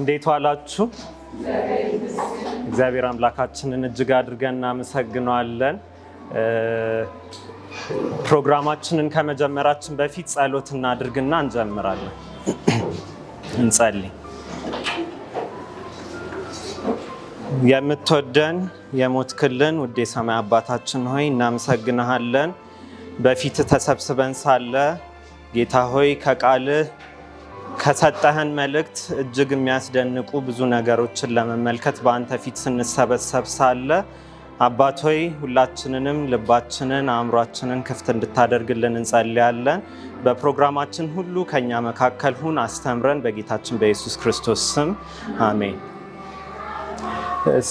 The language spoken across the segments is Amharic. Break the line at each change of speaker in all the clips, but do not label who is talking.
እንዴት ዋላችሁ? እግዚአብሔር አምላካችንን እጅግ አድርገን እናመሰግናለን። ፕሮግራማችንን ከመጀመራችን በፊት ጸሎት እናድርግና እንጀምራለን። እንጸልይ። የምትወደን የሞትክልን ውድ የሰማይ አባታችን ሆይ እናመሰግናለን። በፊት ተሰብስበን ሳለ ጌታ ሆይ ከቃልህ ከሰጠህን መልእክት እጅግ የሚያስደንቁ ብዙ ነገሮችን ለመመልከት በአንተ ፊት ስንሰበሰብ ሳለ አባት ሆይ ሁላችንንም ልባችንን አእምሯችንን ክፍት እንድታደርግልን እንጸልያለን። በፕሮግራማችን ሁሉ ከኛ መካከል ሁን፣ አስተምረን፣ በጌታችን በኢየሱስ ክርስቶስ ስም አሜን።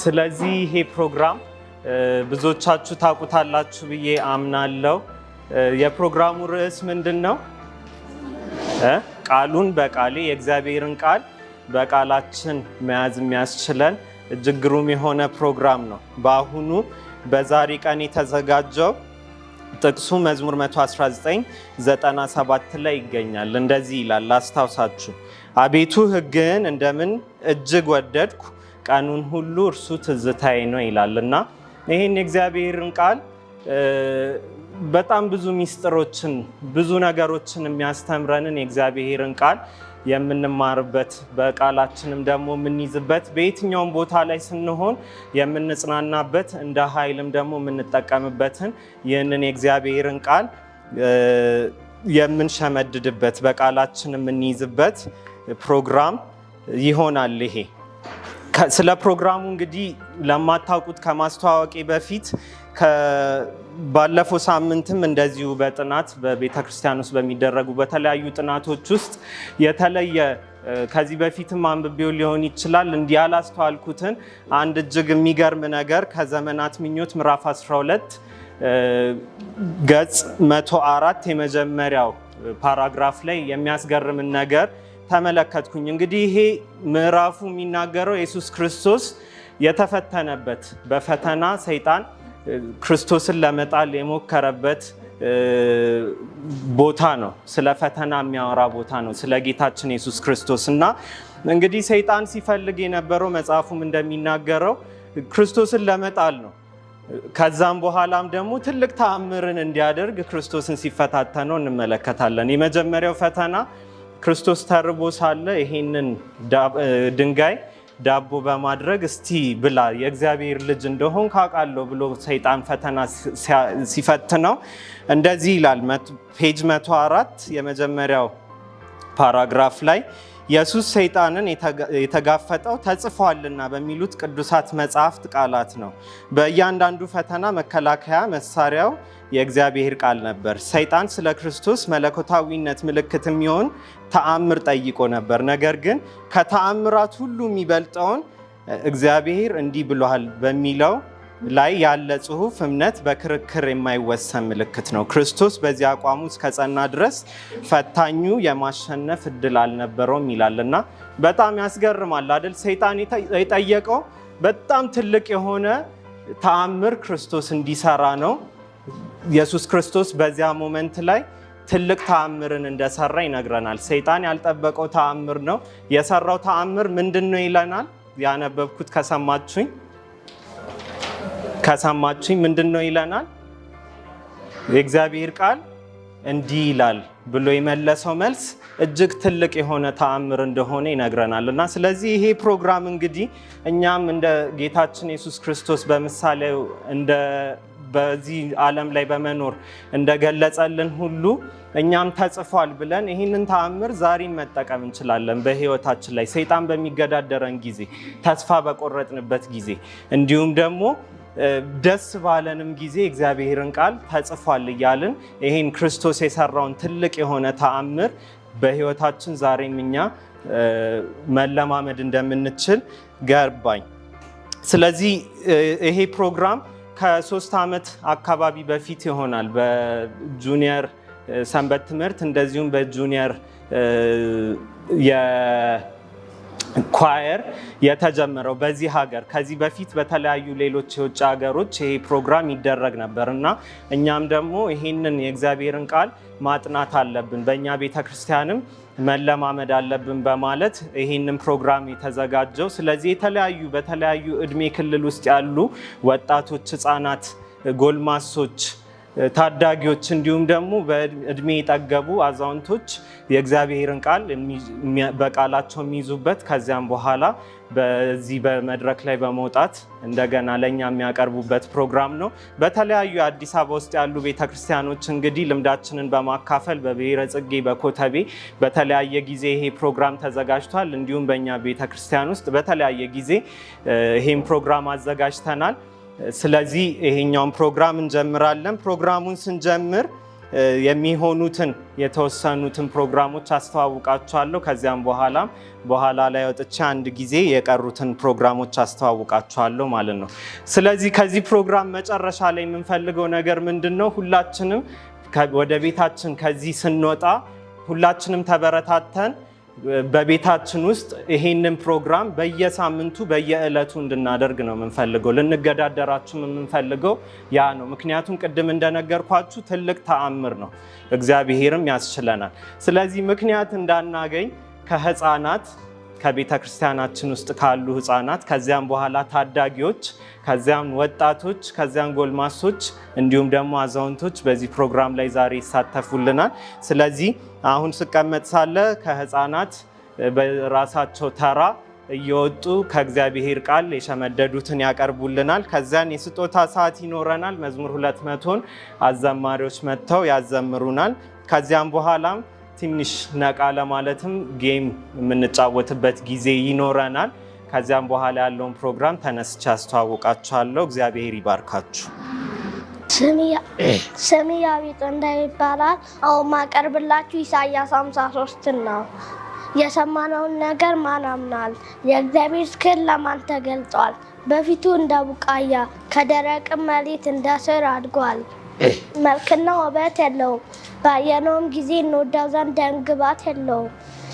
ስለዚህ ይሄ ፕሮግራም ብዙዎቻችሁ ታውቁታላችሁ ብዬ አምናለሁ። የፕሮግራሙ ርዕስ ምንድን ነው? ቃሉን በቃሌ የእግዚአብሔርን ቃል በቃላችን መያዝ የሚያስችለን እጅግ ግሩም የሆነ ፕሮግራም ነው። በአሁኑ በዛሬ ቀን የተዘጋጀው ጥቅሱ መዝሙር 119:97 ላይ ይገኛል። እንደዚህ ይላል፣ ላስታውሳችሁ። አቤቱ ሕግህን እንደምን እጅግ ወደድኩ፣ ቀኑን ሁሉ እርሱ ትዝታዬ ነው ይላል እና ይህን የእግዚአብሔርን ቃል በጣም ብዙ ሚስጥሮችን ብዙ ነገሮችን የሚያስተምረንን የእግዚአብሔርን ቃል የምንማርበት በቃላችንም ደግሞ የምንይዝበት በየትኛውም ቦታ ላይ ስንሆን የምንጽናናበት እንደ ኃይልም ደግሞ የምንጠቀምበትን ይህንን የእግዚአብሔርን ቃል የምንሸመድድበት በቃላችን የምንይዝበት ፕሮግራም ይሆናል ይሄ። ስለ ፕሮግራሙ እንግዲህ ለማታውቁት ከማስተዋወቄ በፊት ባለፈው ሳምንትም እንደዚሁ በጥናት በቤተ ክርስቲያን ውስጥ በሚደረጉ በተለያዩ ጥናቶች ውስጥ የተለየ ከዚህ በፊትም አንብቤው ሊሆን ይችላል እንዲህ ያላስተዋልኩትን አንድ እጅግ የሚገርም ነገር ከዘመናት ምኞት ምዕራፍ 12 ገጽ 104 የመጀመሪያው ፓራግራፍ ላይ የሚያስገርምን ነገር ተመለከትኩኝ። እንግዲህ ይሄ ምዕራፉ የሚናገረው ኢየሱስ ክርስቶስ የተፈተነበት በፈተና ሰይጣን ክርስቶስን ለመጣል የሞከረበት ቦታ ነው። ስለ ፈተና የሚያወራ ቦታ ነው፣ ስለ ጌታችን ኢየሱስ ክርስቶስ እና እንግዲህ ሰይጣን ሲፈልግ የነበረው መጽሐፉም እንደሚናገረው ክርስቶስን ለመጣል ነው። ከዛም በኋላም ደግሞ ትልቅ ተአምርን እንዲያደርግ ክርስቶስን ሲፈታተነው እንመለከታለን። የመጀመሪያው ፈተና ክርስቶስ ተርቦ ሳለ ይሄንን ድንጋይ ዳቦ በማድረግ እስቲ ብላ የእግዚአብሔር ልጅ እንደሆን ካውቃለሁ ብሎ ሰይጣን ፈተና ሲፈትነው እንደዚህ ይላል። ፔጅ 104 የመጀመሪያው ፓራግራፍ ላይ ኢየሱስ ሰይጣንን የተጋፈጠው ተጽፏልና በሚሉት ቅዱሳት መጽሐፍት ቃላት ነው። በእያንዳንዱ ፈተና መከላከያ መሳሪያው የእግዚአብሔር ቃል ነበር። ሰይጣን ስለ ክርስቶስ መለኮታዊነት ምልክት የሚሆን ተአምር ጠይቆ ነበር። ነገር ግን ከተአምራት ሁሉ የሚበልጠውን እግዚአብሔር እንዲህ ብሏል በሚለው ላይ ያለ ጽሑፍ እምነት በክርክር የማይወሰን ምልክት ነው። ክርስቶስ በዚህ አቋሙ እስከጸና ድረስ ፈታኙ የማሸነፍ እድል አልነበረውም ይላልና በጣም ያስገርማል አይደል? ሰይጣን የጠየቀው በጣም ትልቅ የሆነ ተአምር ክርስቶስ እንዲሰራ ነው። ኢየሱስ ክርስቶስ በዚያ ሞመንት ላይ ትልቅ ተአምርን እንደሰራ ይነግረናል። ሰይጣን ያልጠበቀው ተአምር ነው የሰራው። ተአምር ምንድን ነው ይለናል። ያነበብኩት ከሰማችሁኝ ምንድን ነው ይለናል? የእግዚአብሔር ቃል እንዲህ ይላል ብሎ የመለሰው መልስ እጅግ ትልቅ የሆነ ተአምር እንደሆነ ይነግረናል እና ስለዚህ ይሄ ፕሮግራም እንግዲህ እኛም እንደ ጌታችን ኢየሱስ ክርስቶስ በምሳሌው በዚህ ዓለም ላይ በመኖር እንደገለጸልን ሁሉ እኛም ተጽፏል ብለን ይህንን ተአምር ዛሬም መጠቀም እንችላለን በሕይወታችን ላይ ሰይጣን በሚገዳደረን ጊዜ፣ ተስፋ በቆረጥንበት ጊዜ፣ እንዲሁም ደግሞ ደስ ባለንም ጊዜ እግዚአብሔርን ቃል ተጽፏል እያልን ይህን ክርስቶስ የሰራውን ትልቅ የሆነ ተአምር በሕይወታችን ዛሬም እኛ መለማመድ እንደምንችል ገባኝ። ስለዚህ ይሄ ፕሮግራም ከ3 ዓመት አካባቢ በፊት ይሆናል በጁኒየር ሰንበት ትምህርት እንደዚሁም በጁኒየር ኳየር የተጀመረው በዚህ ሀገር። ከዚህ በፊት በተለያዩ ሌሎች የውጭ ሀገሮች ይሄ ፕሮግራም ይደረግ ነበር እና እኛም ደግሞ ይሄንን የእግዚአብሔርን ቃል ማጥናት አለብን። በእኛ ቤተክርስቲያንም መለማመድ አለብን በማለት ይሄንን ፕሮግራም የተዘጋጀው። ስለዚህ በተለያዩ እድሜ ክልል ውስጥ ያሉ ወጣቶች፣ ህፃናት፣ ጎልማሶች፣ ታዳጊዎች እንዲሁም ደግሞ በእድሜ የጠገቡ አዛውንቶች የእግዚአብሔርን ቃል በቃላቸው የሚይዙበት ከዚያም በኋላ በዚህ በመድረክ ላይ በመውጣት እንደገና ለኛ የሚያቀርቡበት ፕሮግራም ነው። በተለያዩ አዲስ አበባ ውስጥ ያሉ ቤተክርስቲያኖች እንግዲህ ልምዳችንን በማካፈል በብሔረ ጽጌ፣ በኮተቤ በተለያየ ጊዜ ይሄ ፕሮግራም ተዘጋጅቷል። እንዲሁም በእኛ ቤተክርስቲያን ውስጥ በተለያየ ጊዜ ይሄን ፕሮግራም አዘጋጅተናል። ስለዚህ ይሄኛውን ፕሮግራም እንጀምራለን። ፕሮግራሙን ስንጀምር የሚሆኑትን የተወሰኑትን ፕሮግራሞች አስተዋውቃችኋለሁ። ከዚያም በኋላ ላይ ወጥቼ አንድ ጊዜ የቀሩትን ፕሮግራሞች አስተዋውቃችኋለሁ ማለት ነው። ስለዚህ ከዚህ ፕሮግራም መጨረሻ ላይ የምንፈልገው ነገር ምንድነው? ሁላችንም ወደ ቤታችን ከዚህ ስንወጣ ሁላችንም ተበረታተን በቤታችን ውስጥ ይሄንን ፕሮግራም በየሳምንቱ በየዕለቱ እንድናደርግ ነው የምንፈልገው። ልንገዳደራችሁ የምንፈልገው ያ ነው። ምክንያቱም ቅድም እንደነገርኳችሁ ትልቅ ተአምር ነው፣ እግዚአብሔርም ያስችለናል። ስለዚህ ምክንያት እንዳናገኝ ከህፃናት ከቤተ ክርስቲያናችን ውስጥ ካሉ ህፃናት፣ ከዚያም በኋላ ታዳጊዎች፣ ከዚያም ወጣቶች፣ ከዚያም ጎልማሶች እንዲሁም ደግሞ አዛውንቶች በዚህ ፕሮግራም ላይ ዛሬ ይሳተፉልናል። ስለዚህ አሁን ስቀመጥ ሳለ ከህፃናት በራሳቸው ተራ እየወጡ ከእግዚአብሔር ቃል የሸመደዱትን ያቀርቡልናል። ከዚያን የስጦታ ሰዓት ይኖረናል። መዝሙር 200ን አዘማሪዎች መጥተው ያዘምሩናል። ከዚያም በኋላም ትንሽ ነቃ ለማለትም ጌም የምንጫወትበት ጊዜ ይኖረናል። ከዚያም በኋላ ያለውን ፕሮግራም ተነስቼ አስተዋውቃችኋለሁ። እግዚአብሔር ይባርካችሁ።
ስሜ ያቤት ይባላል። አሁን ማቀርብላችሁ ኢሳይያስ 53 ነው። የሰማነውን ነገር ማን ያምናል? የእግዚአብሔር ክንድ ለማን ተገልጧል? በፊቱ እንደ ቡቃያ ከደረቅ መሬት እንደ ሥር አድጓል። መልክና ውበት የለውም፣ ባየነውም ጊዜ እንወደው ዘንድ ደም ግባት የለውም።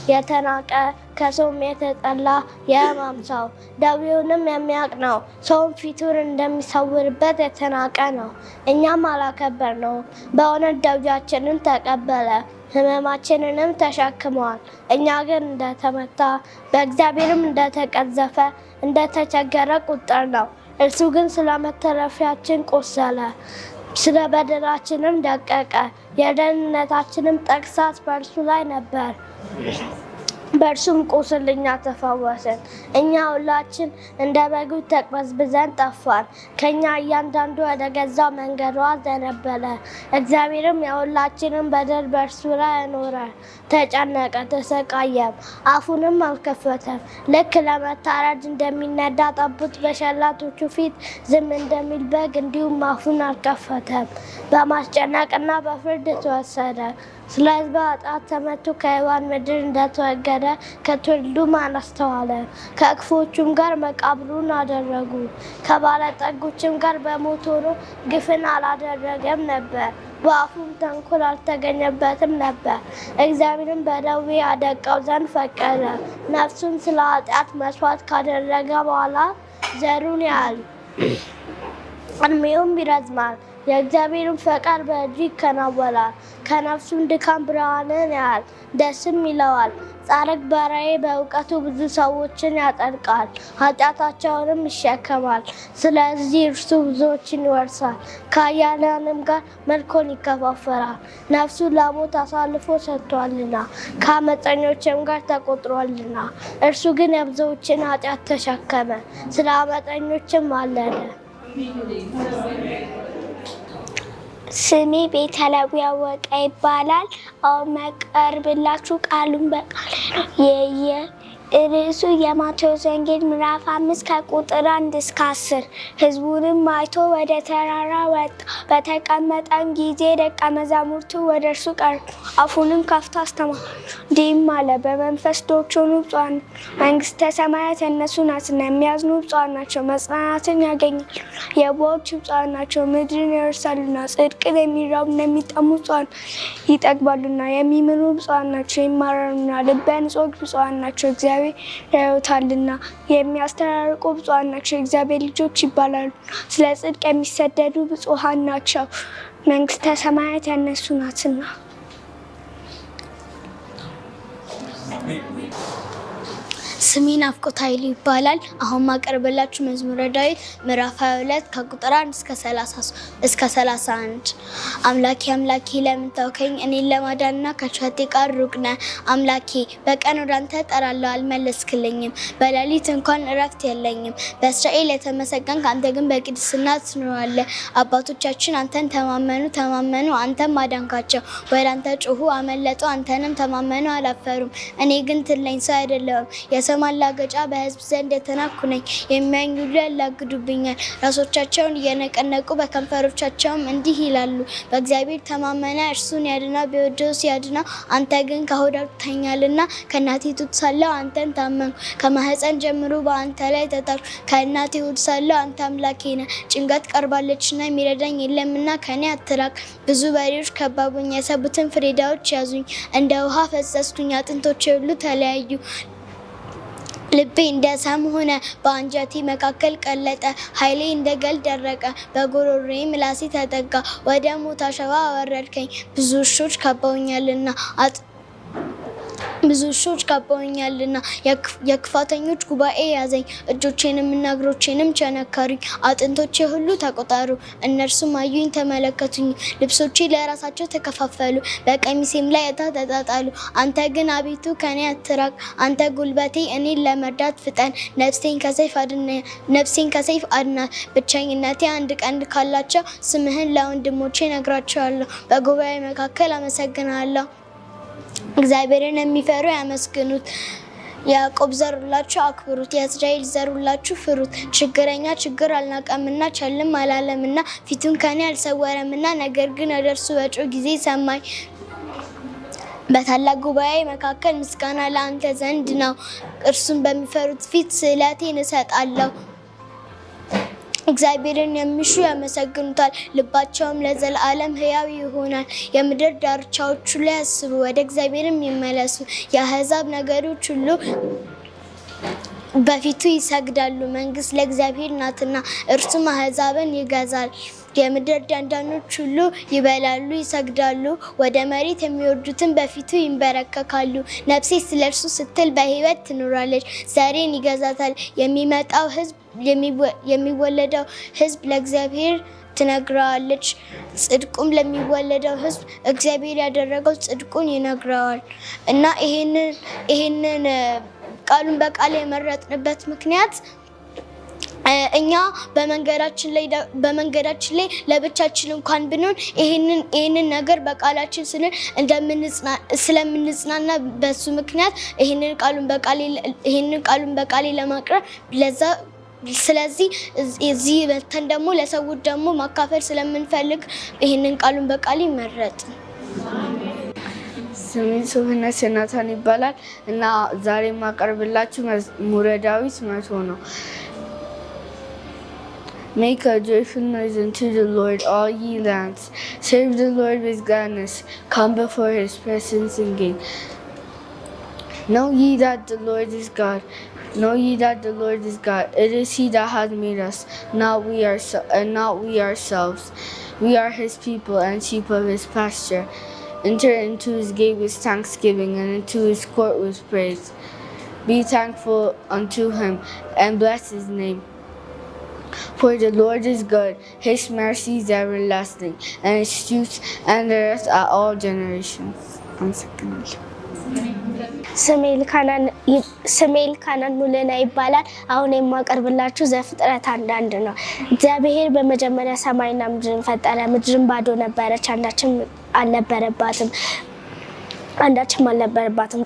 የተናቀ ከሰውም የተጠላ የሕማም ሰው ደዌውንም የሚያውቅ ነው። ሰውም ፊቱን እንደሚሰውርበት የተናቀ ነው፣ እኛም አላከበርነውም። በእውነት ደዌያችንን ተቀበለ፣ ሕመማችንንም ተሸክመዋል። እኛ ግን እንደተመታ በእግዚአብሔርም እንደተቀዘፈ እንደተቸገረ ቁጠርነው። እርሱ ግን ስለ መተላለፋችን ቆሰለ፣ ስለ በደላችንም ደቀቀ። የደህንነታችንም ተግሣጽ በእርሱ ላይ ነበር፣ በእርሱም ቁስል እኛ ተፈወስን። እኛ ሁላችን እንደ በጎች ተቅበዝብዘን ጠፋን፣ ከእኛ እያንዳንዱ ወደ ገዛ መንገዱ አዘነበለ። እግዚአብሔርም የሁላችንን በደል በእርሱ ላይ አኖረ። ተጨነቀ፣ ተሰቃየም፣ አፉንም አልከፈተም። ልክ ለመታረድ እንደሚነዳ ጠቦት በሸላቶቹ ፊት ዝም እንደሚል በግ እንዲሁም አፉን አልከፈተም። በማስጨነቅና በፍርድ ተወሰደ። ስለ ሕዝብ ኃጢአት ተመቱ፣ ከሕያዋን ምድር እንደተወገደ ከትውልዱ ማን አስተዋለ? ከክፉዎቹም ጋር መቃብሩን አደረጉ፣ ከባለጠጎችም ጋር በሞት ሆኖ ግፍን አላደረገም ነበር፣ በአፉም ተንኮል አልተገኘበትም ነበር። እግዚአብሔርም በደዌ ያደቀው ዘንድ ፈቀደ። ነፍሱን ስለ ኃጢአት መስዋዕት ካደረገ በኋላ ዘሩን ያህል ዕድሜውም ይረዝማል። የእግዚአብሔርን ፈቃድ በእጁ ይከናወናል። ከነፍሱም ድካም ብርሃንን ያህል ደስም ይለዋል። ጻድቅ ባሪያዬ በእውቀቱ ብዙ ሰዎችን ያጸድቃል፣ ኃጢአታቸውንም ይሸከማል። ስለዚህ እርሱ ብዙዎችን ይወርሳል፣ ከኃያላንም ጋር መልኩን ይከፋፈላል። ነፍሱን ለሞት አሳልፎ ሰጥቷልና ከዓመፀኞችም ጋር ተቆጥሯልና። እርሱ ግን የብዙዎችን ኃጢአት ተሸከመ፣ ስለ ዓመፀኞችም ማለደ።
ስሜ ቤተለዊ ያወቀ ይባላል። አሁን መቀርብላችሁ ቃሉን በቃል ነው። ርዕሱ የማቴዎስ ወንጌል ምዕራፍ 5 ከቁጥር 1 እስከ 10። ሕዝቡንም አይቶ ወደ ተራራ ወጣ። በተቀመጠም ጊዜ ደቀ መዛሙርቱ ወደ እርሱ ቀረቡ። አፉንም ከፍቶ አስተማራቸው፣ እንዲህም አለ። በመንፈስ ድሆች የሆኑ ብፁዓን መንግሥተ ሰማያት የእነርሱ ናትና። የሚያዝኑ ብፁዓን ናቸው፣ መጽናናትን ያገኛሉ። የዋሆች ብፁዓን ናቸው፣ ምድርን ይወርሳሉና። ጽድቅን የሚራቡና የሚጠሙ ብፁዓን ይጠግባሉና። የሚምሩ ብፁዓን ናቸው፣ ይማራሉና። ልበ ንጹሖች ብፁዓን ናቸው፣ እግዚአብሔር ያዩታልና። የሚያስተራርቁ ብፁዓን ናቸው፣ የእግዚአብሔር ልጆች ይባላሉ። ስለ ጽድቅ የሚሰደዱ ብፁዓን ናቸው፣ መንግሥተ ሰማያት የእነርሱ ናትና። ስሜ ናፍቆት ኃይሉ ይባላል። አሁን ማቀርብላችሁ መዝሙረ ዳዊት ምዕራፍ 22 ከቁጥር 1 እስከ 31። አምላኬ አምላኬ ለምን ተውከኝ? እኔን ለማዳንና ከጩኸቴ ቃል ሩቅ ነህ። አምላኬ በቀን ወደ አንተ እጠራለሁ አልመለስክልኝም። በሌሊት እንኳን እረፍት የለኝም። በእስራኤል የተመሰገንክ አንተ ግን በቅድስና ትኖራለህ። አባቶቻችን አንተን ተማመኑ አንተም አዳንካቸው። ወደ አንተ ጮኹ አመለጡ አንተንም ተማመኑ አላፈሩም። እኔ ግን ትለኝ ሰው አይደለሁም፣ ማላገጫ በሕዝብ ዘንድ የተናኩ ነኝ። የሚያዩኝ ሁሉ ያላግዱብኛል። ራሶቻቸውን እየነቀነቁ በከንፈሮቻቸውም እንዲህ ይላሉ፣ በእግዚአብሔር ተማመነ እርሱን ያድናል፣ ቢወደውስ ያድናል። አንተ ግን ከሆድ አውጥተኸኛልና ከእናቴ ጡት ሳለሁ አንተን ታመንኩ። ከማህፀን ጀምሮ በአንተ ላይ ተጣልኩ። ከእናቴ ሆድ ሳለሁ አንተ አምላኬ ነህ። ጭንቀት ቀርባለችና የሚረዳኝ የለምና ከኔ አትራቅ። ብዙ በሬዎች ከበቡኝ፣ የሰቡትን ፍሪዳዎች ያዙኝ። እንደ ውሃ ፈሰስኩኝ፣ አጥንቶቼ ሁሉ ተለያዩ። ልቤ እንደ ሰም ሆነ፣ በአንጀቴ መካከል ቀለጠ። ኃይሌ እንደ ገል ደረቀ፣ በጉሮሮዬ ምላሴ ተጠጋ። ወደ ሞት አሸዋ አወረድከኝ። ብዙ ውሾች ከበውኛልና የክፋተኞች ጉባኤ ያዘኝ። እጆቼንም እና እግሮቼንም ቸነከሩኝ። አጥንቶቼ ሁሉ ተቆጠሩ፣ እነርሱም አዩኝ ተመለከቱኝ። ልብሶቼ ለራሳቸው ተከፋፈሉ፣ በቀሚሴም ላይ ዕጣ ተጣጣሉ። አንተ ግን አቤቱ ከኔ አትራቅ። አንተ ጉልበቴ፣ እኔን ለመርዳት ፍጠን። ነፍሴን ከሰይፍ አድናት። ብቸኝነቴ አንድ ቀንድ ካላቸው ስምህን ለወንድሞቼ እነግራቸዋለሁ። በጉባኤ መካከል አመሰግናለሁ። እግዚአብሔርን የሚፈሩ ያመስግኑት። ያዕቆብ ዘር ሁላችሁ አክብሩት፣ የእስራኤል ዘር ሁላችሁ ፍሩት። ችግረኛ ችግር አልናቀምና ቸልም አላለምና ፊቱን ከኔ አልሰወረምና፣ ነገር ግን ወደ እርሱ በጮኽሁ ጊዜ ሰማኝ። በታላቅ ጉባኤ መካከል ምስጋና ለአንተ ዘንድ ነው። እርሱን በሚፈሩት ፊት ስእለቴን እሰጣለሁ። እግዚአብሔርን የሚሹ ያመሰግኑታል፣ ልባቸውም ለዘላለም ሕያው ይሆናል። የምድር ዳርቻዎች ሁሉ ያስቡ፣ ወደ እግዚአብሔርም ይመለሱ። የአሕዛብ ነገዶች ሁሉ በፊቱ ይሰግዳሉ። መንግስት ለእግዚአብሔር ናትና እርሱም አሕዛብን ይገዛል። የምድር ደንዳኖች ሁሉ ይበላሉ ይሰግዳሉ፣ ወደ መሬት የሚወርዱትን በፊቱ ይንበረከካሉ። ነፍሴ ስለ እርሱ ስትል በሕይወት ትኖራለች። ዘሬን ይገዛታል። የሚወለደው ሕዝብ ለእግዚአብሔር ትነግረዋለች። ጽድቁም ለሚወለደው ሕዝብ እግዚአብሔር ያደረገው ጽድቁን ይነግረዋል። እና ይሄንን ቃሉን በቃል የመረጥንበት ምክንያት እኛ በመንገዳችን ላይ ለብቻችን እንኳን ብንሆን ይሄንን ነገር በቃላችን ስንል ስለምንጽናና በሱ ምክንያት ይሄንን ቃሉን በቃሌ ለማቅረብ ስለዚህ እዚህ በተን ደግሞ ለሰዎች ደግሞ ማካፈል ስለምንፈልግ ይሄንን ቃሉን በቃሌ መረጥ።
ስሜ ሶፍነስ ናታን ይባላል እና ዛሬ የማቀርብላችሁ መዝሙረ ዳዊት 100 ነው። Make a joyful noise unto the Lord, all ye lands. Serve the Lord with gladness. Come before his presence singing. Know ye that the Lord is God. Know ye that the Lord is God. It is he that hath made us, not we ourselves. We are his people and sheep of his pasture. Enter into his gate with thanksgiving and into his court with praise. Be thankful unto him and bless his name. For the Lord is good, his mercy is everlasting, and his truth endureth at all generations.
ስሜ ኤልካናን ሙሉነህ ይባላል። አሁን የማቀርብላችሁ ዘፍጥረት 1:1 ነው። እግዚአብሔር በመጀመሪያ ሰማይና ምድርን ፈጠረ። ምድርን ባዶ ነበረች፣ አንዳችም አልነበረባትም።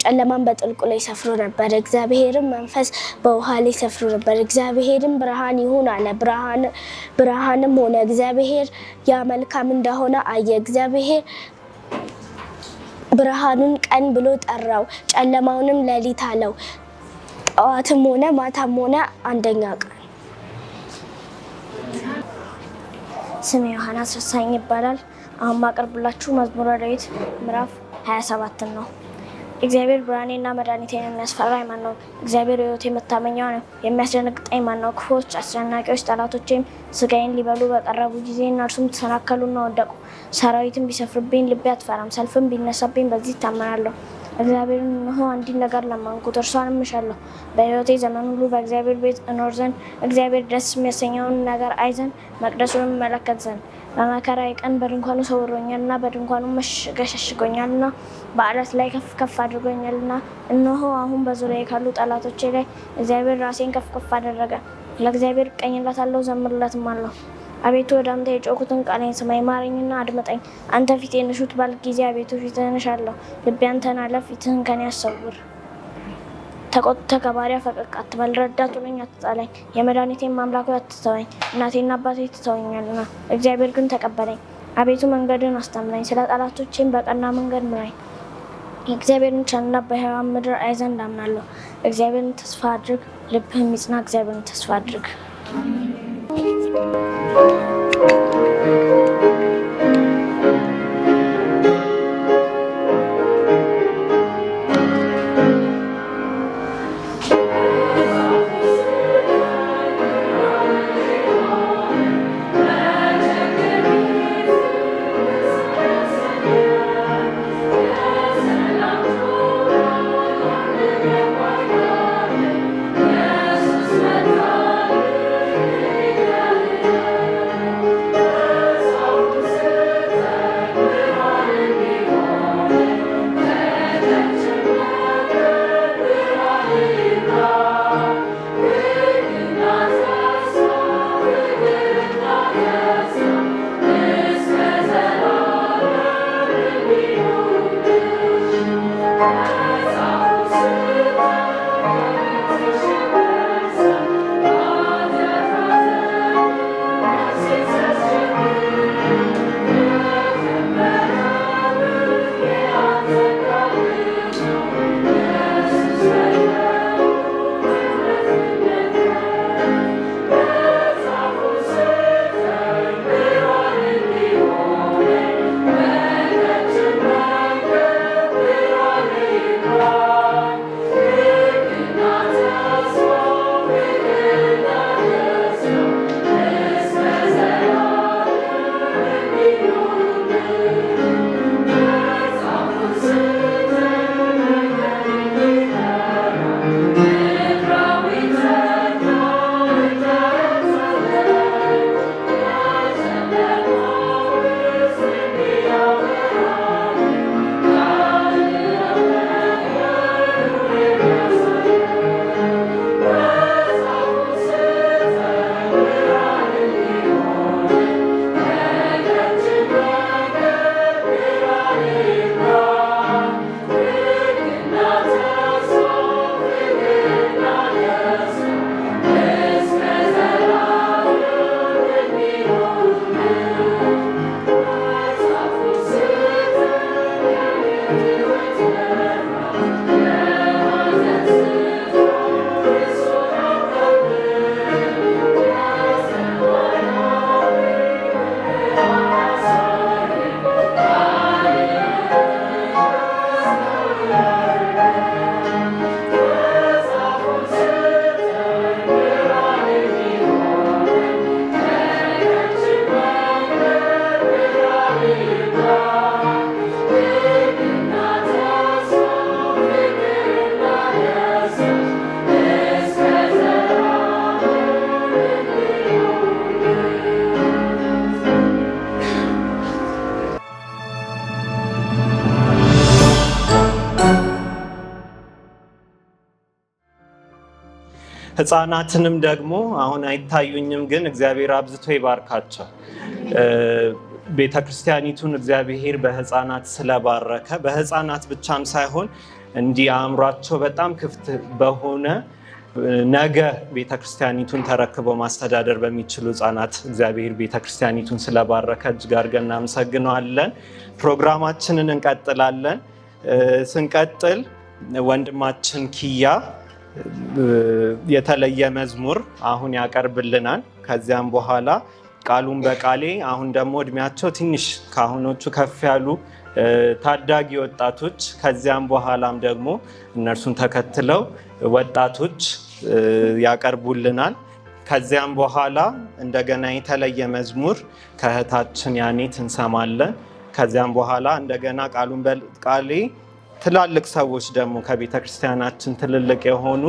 ጨለማን በጥልቁ ላይ ሰፍሮ ነበር። እግዚአብሔርም መንፈስ በውሃ ላይ ሰፍሮ ነበር። እግዚአብሔርም ብርሃን ይሁን አለ፣ ብርሃንም ሆነ። እግዚአብሔር ያ መልካም እንደሆነ አየ። እግዚአብሔር ብርሃኑን ቀን ብሎ ጠራው፣ ጨለማውንም ሌሊት አለው። ጠዋትም ሆነ ማታም ሆነ አንደኛ ቀን። ስሜ ዮሐንስ ረሳኝ ይባላል። አሁን ማቀርብላችሁ መዝሙረ ዳዊት ምዕራፍ 27 ነው። እግዚአብሔር ብርሃኔና መድኃኒቴን የሚያስፈራኝ ማን ነው? እግዚአብሔር ሕይወቴ መታመኛው ነው። የሚያስደነግጠኝ ማን ነው? ክፉዎች አስጨናቂዎች ጠላቶቼም ስጋዬን ሊበሉ በቀረቡ ጊዜ እነርሱም ተሰናከሉና ወደቁ። ሰራዊትም ቢሰፍርብኝ ልቤ አትፈራም፣ ሰልፍም ቢነሳብኝ በዚህ እታመናለሁ።
እግዚአብሔርን እነሆ አንዲት ነገር ለመንኩት፣ እርሷንም እሻለሁ፣ በሕይወቴ ዘመን ሁሉ በእግዚአብሔር ቤት እኖር ዘንድ፣ እግዚአብሔር ደስ የሚያሰኘውን ነገር አይ ዘንድ፣ መቅደሱን እመለከት ዘንድ። በመከራዬ ቀን በድንኳኑ ሰውሮኛልና፣ በድንኳኑ ሸሽጎኛልና፣ በዓለት ላይ ከፍ ከፍ አድርጎኛልና። እነሆ አሁን በዙሪያዬ ካሉ ጠላቶቼ ላይ እግዚአብሔር ራሴን ከፍ ከፍ አደረገ። ለእግዚአብሔር እቀኝለታለሁ፣ ዘምርለትም አለሁ። አቤቱ ወደ አንተ የጮኩትን ቃሌን ስማኝ፣ ማረኝና አድምጠኝ። አንተ ፊቴን እሹት ባልክ ጊዜ አቤቱ ፊትህን እሻለሁ። ልቤ አንተን አለ፣ ፊትህን ከኔ አሰውር። ተቆጥተህ ከባሪያ ፈቀቅ አትበል፣ ረዳት ሁነኝ አትጣለኝ። የመድኃኒቴን አምላክ ሆይ አትተወኝ፣ እናቴና አባቴ ትተውኛልና፣ እግዚአብሔር ግን ተቀበለኝ። አቤቱ መንገድን አስተምረኝ፣ ስለ ጠላቶቼም በቀና መንገድ ምራኝ። የእግዚአብሔርን ቸርነት በሕያዋን ምድር አይ ዘንድ አምናለሁ። እግዚአብሔርን ተስፋ አድርግ፣ ልብህም ይጽና። እግዚአብሔርን ተስፋ አድርግ።
ህፃናትንም ደግሞ አሁን አይታዩኝም፣ ግን እግዚአብሔር አብዝቶ ይባርካቸው። ቤተክርስቲያኒቱን እግዚአብሔር በህፃናት ስለባረከ በህፃናት ብቻም ሳይሆን እንዲህ አእምሯቸው በጣም ክፍት በሆነ ነገ ቤተክርስቲያኒቱን ተረክበው ማስተዳደር በሚችሉ ህፃናት እግዚአብሔር ቤተክርስቲያኒቱን ስለባረከ እጅግ አድርገን እናመሰግነዋለን። ፕሮግራማችንን እንቀጥላለን። ስንቀጥል ወንድማችን ኪያ የተለየ መዝሙር አሁን ያቀርብልናል። ከዚያም በኋላ ቃሉን በቃሌ አሁን ደግሞ እድሜያቸው ትንሽ ካሁኖቹ ከፍ ያሉ ታዳጊ ወጣቶች ከዚያም በኋላም ደግሞ እነርሱን ተከትለው ወጣቶች ያቀርቡልናል። ከዚያም በኋላ እንደገና የተለየ መዝሙር ከእህታችን ያኔት እንሰማለን። ከዚያም በኋላ እንደገና ቃሉን በቃሌ ትላልቅ ሰዎች ደግሞ ከቤተክርስቲያናችን ትልልቅ የሆኑ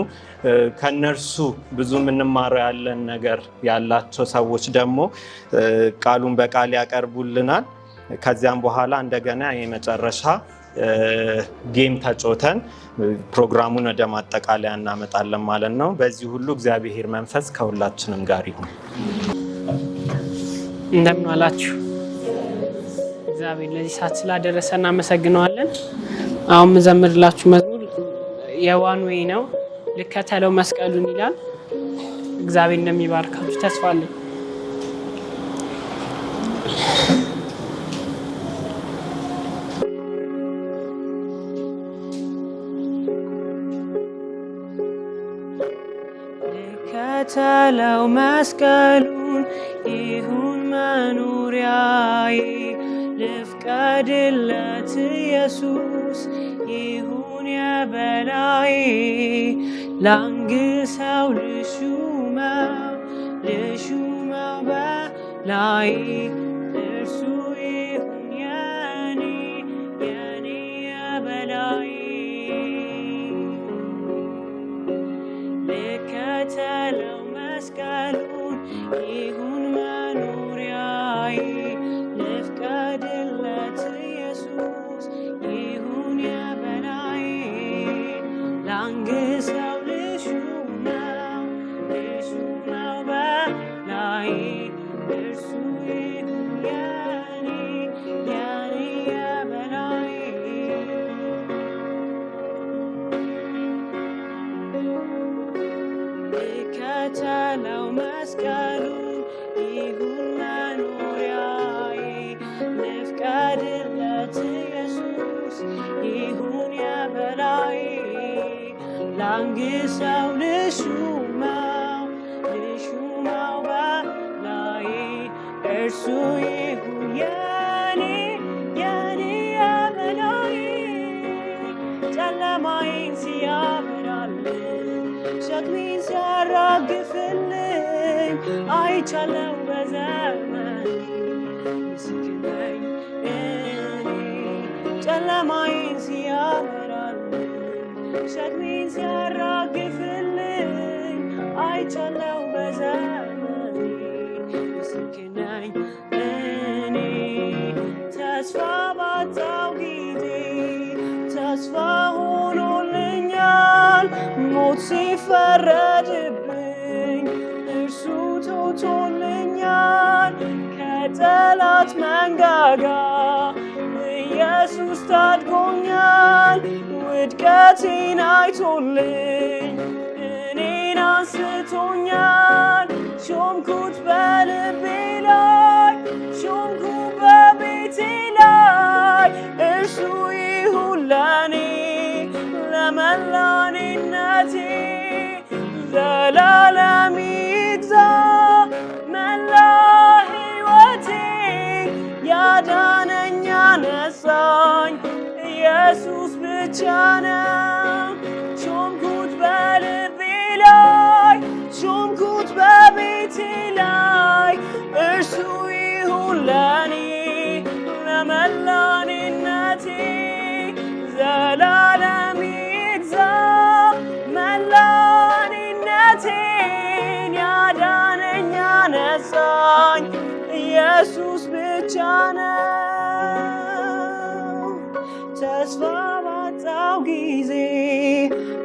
ከነርሱ ብዙ ምንማረው ያለን ነገር ያላቸው ሰዎች ደግሞ ቃሉን በቃል ያቀርቡልናል። ከዚያም በኋላ እንደገና የመጨረሻ ጌም ተጫውተን ፕሮግራሙን ወደ ማጠቃለያ እናመጣለን ማለት ነው። በዚህ ሁሉ እግዚአብሔር መንፈስ ከሁላችንም ጋር ይሁን።
እንደምን አላችሁ? እግዚአብሔር ለዚህ ሰዓት ስላደረሰ እናመሰግነዋለን። አሁን መዘምርላችሁ መዝሙር የዋን ዌይ ነው። ልከተለው መስቀሉን ይላል። እግዚአብሔር እንደሚባርካችሁ ተስፋ አለኝ። ልከተለው መስቀሉን ይሁን መኖሪያዬ ልፍቀድለት ኢየሱስ ይሁን የበላዬ ላንግሰው ልሹመው በላዬ እርሱ ይሁን የኔ የበላዬ ልከተለው መስቀሉን ይሁን መኖሪያዬ ልፍቀድለት ኢየሱስ ይሁን የበላዬ ላንግሰው ልሹመው በላዬ እርሱ ይሁን የኔ የበላዬ ልከተለው መስቀሉን ይሁን መኖሪያዬ ልፍቀድለት ኢየሱስ ይሁን የበላዬ ላንግሰው ልሹመው በላዬ እርሱ ይሁን የኔ የበላዬ ጨለማዬን ሲያበራልኝ ሸክሜን ሲያራግፍልኝ አይቻለው በዘመኔ ምስክር ነኝ እኔ ጨለማዬን ሲያበራልኝ ሸክሜን ሲያራግፍልኝ አይቻለው በዘመኔ ምስክር ነኝ እኔ ተስፋ ባጣው ጊዜ ተስፋ ሆኖልኛል ሞት ሲፈረድብኝ እርሱ ተውቶልኛል ከጠላት መንጋጋ ኢየሱስ ታድጎኛል ውድቀቴን አይቶልኝ እኔን አንስቶኛል ሾምኩት በልቤ ላይ ሾምኩት በቤቴ ላይ እርሱ ይሁን ለኔ ለመላኔነቴ ዘላለም ይግዛ መላ ሕይወቴ ያዳነኝ ያነሳኝ ኢየሱስ ብቻ ነው ሾምኩት በልቤ ላይ ሾምኩት በቤቴ ላይ እርሱ ይሁን ለኔ ለመላኔነቴ ዘላለም ይግዛ መላኔነቴን ያዳነኝ ያነሳኝ ኢየሱስ ብቻ ነው። ተስፋ ባጣው ጊዜ